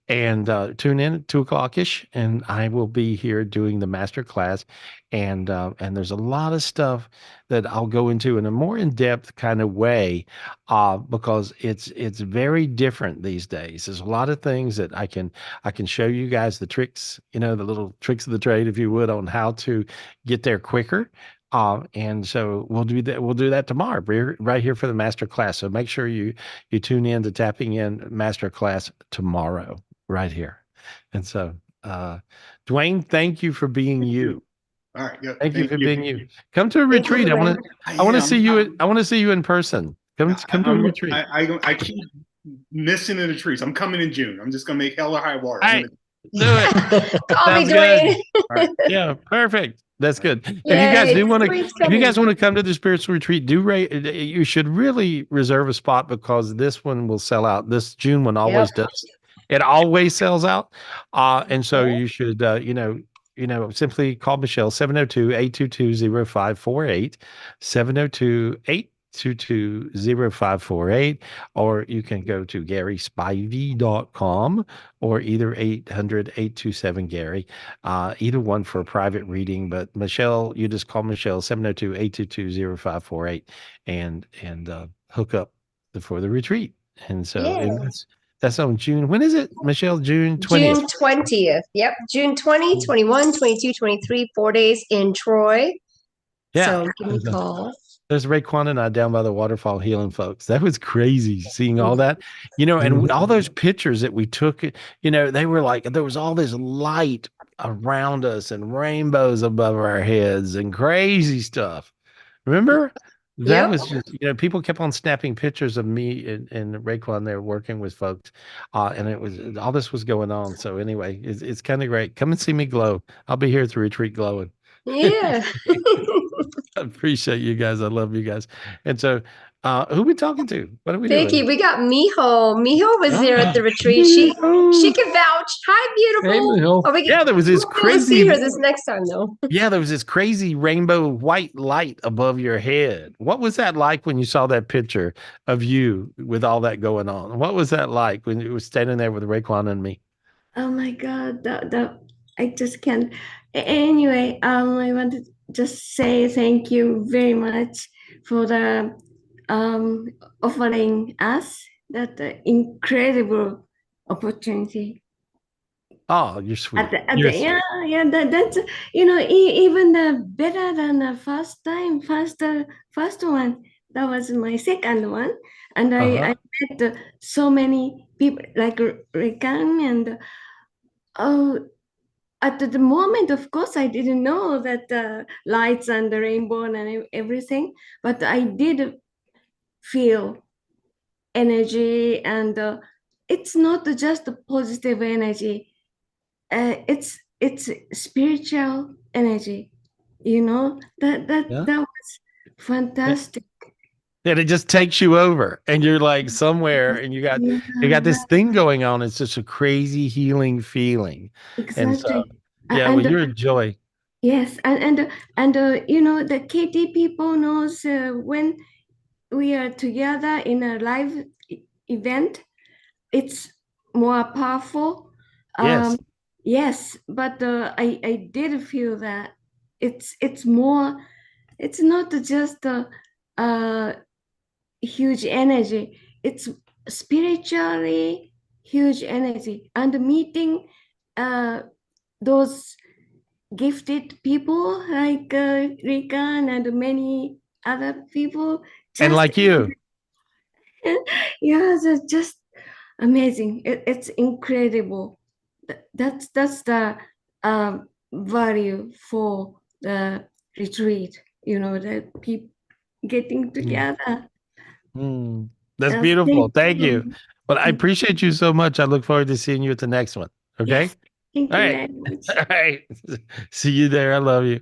And tune in at 2:00-ish. And I will be here doing the master class. And there's a lot of stuff that I'll go into in a more in-depth kind of way because it's very different these days. There's a lot of things that I can show you guys the tricks, the little tricks of the trade, if you would, on how to get there quicker. And so we'll do that. We'll do that tomorrow, right here for the master class. So make sure you tune in to Tapping In master class tomorrow, right here. And so, Dwayne, thank you for being you. All right. Yeah, thank you for being you. Come to a retreat. I want to see you. I want to see you in person. Come to a retreat. I keep missing in the trees. I'm coming in June. I'm just gonna make hell or high water. Do it. Call me Sounds good. Dwayne. Right. Yeah, perfect. That's good. If Yay, you guys do want to, spring if you coming. guys want to come to the spiritual retreat, you should really reserve a spot because this one will sell out. This June one always does. It always sells out. And so you should, simply call Michelle 702-822-0548, 702-822-0548, or you can go to GarySpivey.com or either 800-827-GARY, either one for a private reading. But Michelle, you just call Michelle 702-822-0548 and hook up for the retreat. And so and that's on June. When is it, Michelle? June 20th. June 20th. Yep. June 20, 21, 22, 23, 4 days in Troy. Yeah. So give me a call. There's Rayquan and I down by the waterfall healing folks. That was crazy seeing all that, and all those pictures that we took, they were like, there was all this light around us and rainbows above our heads and crazy stuff. Remember? That was just, people kept on snapping pictures of me and Rayquan there working with folks. And it was, all this was going on. So anyway, it's kind of great. Come and see me glow. I'll be here at the retreat glowing. Yeah. I appreciate you guys. I love you guys. And so, who we talking to? What are we Thank doing? you. We got Miho. Miho was there at the retreat. She can vouch. Hi, beautiful. Yeah, there was this we'll crazy. see her this next time, though. Yeah, there was this crazy rainbow white light above your head. What was that like when you saw that picture of you with all that going on? What was that like when you were standing there with Rayquan and me? Oh my God, I just can't. Anyway, I want to just say thank you very much for the offering us that incredible opportunity. Oh, you're sweet. That's even better than the first one that was my second one, and I Uh-huh. met so many people like Rayquan, and oh, at the moment, of course, I didn't know that lights and the rainbow and everything, but I did feel energy, and it's not just a positive energy. It's spiritual energy. Yeah. That was fantastic. And it just takes you over, and you're like somewhere, and you got this thing going on. It's just a crazy healing feeling. And so, Exactly. yeah, well, And you're a joy. yes, and the KT people knows when we are together in a live event, it's more powerful. Yes. Yes, but I did feel that it's more. It's not just a huge energy. It's spiritually huge energy, and meeting those gifted people like Rikan and many other people. And Just like you. yeah, that's just amazing. It's incredible. That's the value for the retreat. The people getting together. That's Thank beautiful. Thank you. you. But I appreciate you so much. I look forward to seeing you at the next one. Okay. Yes, thank All you right. very much. All right. See you there. I love you.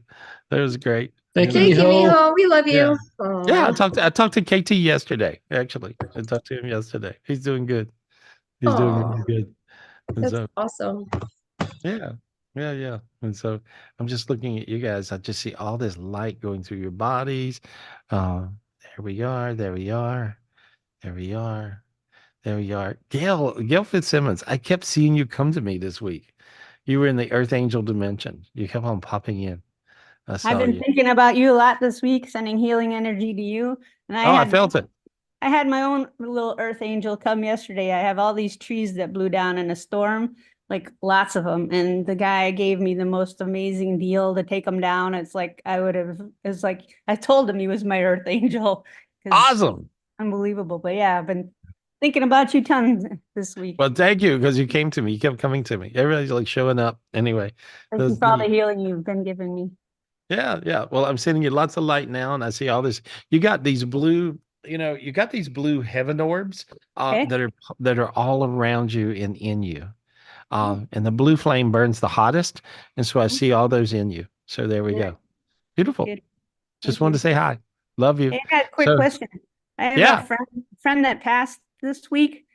That was great. Thank you, Thank you, Miho. Miho. We love Yeah. you. Yeah. Aw. I talked to KT yesterday, actually. I talked to him yesterday. He's doing good. He's doing Aw, really good. And that's so, awesome. yeah. Yeah. Yeah. And so I'm just looking at you guys. I just see all this light going through your bodies. There we are. There we are. There we are. There we are. Gail Fitzsimmons, I kept seeing you come to me this week. You were in the Earth Angel dimension. You kept on popping in. I I've saw been you. thinking about you a lot this week, sending healing energy to you. And Oh, I felt it. I had my own little earth angel come yesterday. I have all these trees that blew down in a storm, like lots of them. And the guy gave me the most amazing deal to take them down. It's like I told him he was my earth angel. 'Cause Awesome. unbelievable. But yeah, I've been thinking about you tons this week. Well, thank you, because you came to me. You kept coming to me. Everybody's like showing up. Anyway, Thank you that's for all the neat. healing you've been giving me. Yeah, yeah. Well, I'm sending you lots of light now, and I see all this. You got these blue, you got these blue heaven orbs Okay. that are all around you and in you. And the blue flame burns the hottest, and so I see all those in you. So there we Yeah. go. Beautiful. Good. Just Thank wanted you. to say hi. Love you. Hey, I got a quick So, question. I have yeah. a friend that passed this week.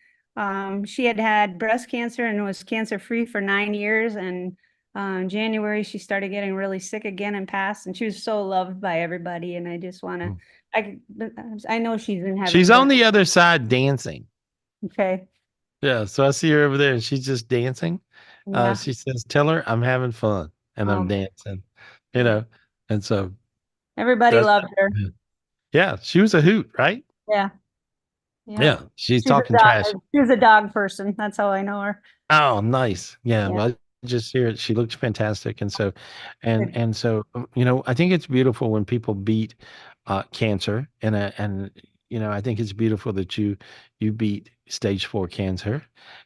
She had breast cancer and was cancer free for 9 years. And in January, she started getting really sick again and passed. And she was so loved by everybody. And I just want to, I know she's in heaven. She's but- on the other side dancing. Okay. Yeah. So I see her over there, and she's just dancing. Yeah. She says, "Tell her I'm having fun and I'm dancing," And so Everybody that's loved her. yeah. She was a hoot, right? Yeah. Yeah. She's She's a talking dog- trash. She was a dog person. That's how I know her. Oh, nice. Yeah. Yeah. Well, I just hear it. She looks fantastic. And so, Good. and so, I think it's beautiful when people beat cancer. And I think it's beautiful that you beat stage 4 cancer.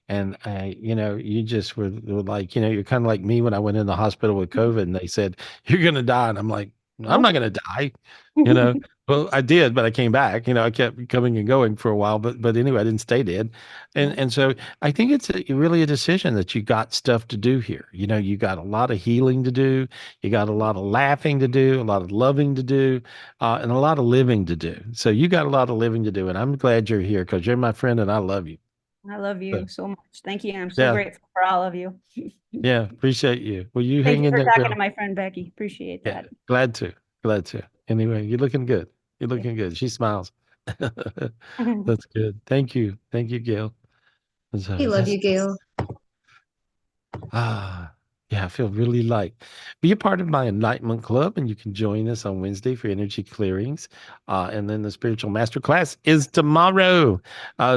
And you just were like, you're kind of like me when I went in the hospital with COVID and they said, "You're going to die." And I'm like, "I'm not going to die." Well, I did, but I came back. I kept coming and going for a while, but anyway, I didn't stay dead. And so I think it's really a decision that you got stuff to do here. You got a lot of healing to do. You got a lot of laughing to do, a lot of loving to do, and a lot of living to do. So you got a lot of living to do, and I'm glad you're here because you're my friend and I love you. I love you so much. Thank you. I'm so Yeah. grateful for all of you. Yeah, appreciate you. Well, you Thank hang you in for there, talking girl. to my friend Becky. Appreciate Yeah, that. glad to. Anyway, you're looking good. You're looking good. She smiles. That's good. Thank you. Thank you, Gail. So We love you, Gail. Yeah, I feel really light. Be a part of my Enlightenment Club, and you can join us on Wednesday for energy clearings. And then the spiritual masterclass is tomorrow.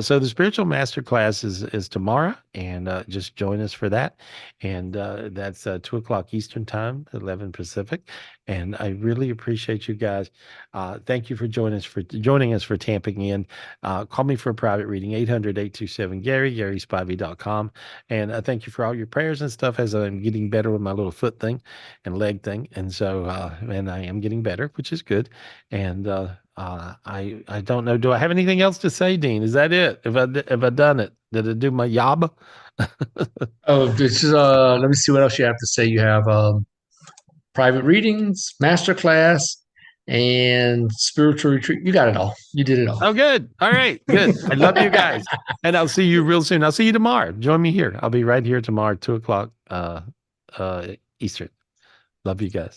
So the spiritual masterclass is tomorrow, and just join us for that. And that's 2 o'clock Eastern time, 11 Pacific. And I really appreciate you guys. Thank you for joining us for Tamping In. Call me for a private reading, 800-827-GARY, GarySpivey.com. And thank you for all your prayers and stuff as I'm getting better with my little foot thing and leg thing. And so, and I am getting better, which is good. And I don't know. Do I have anything else to say, Dean? Is that it? Have I done it? Did I do my job? Oh, this is let me see what else you have to say. You have private readings, masterclass, and spiritual retreat. You got it all. You did it all. Oh, good. All right, good. I love you guys, and I'll see you real soon. I'll see you tomorrow. Join me here. I'll be right here tomorrow, 2 o'clock Eastern. Love you guys.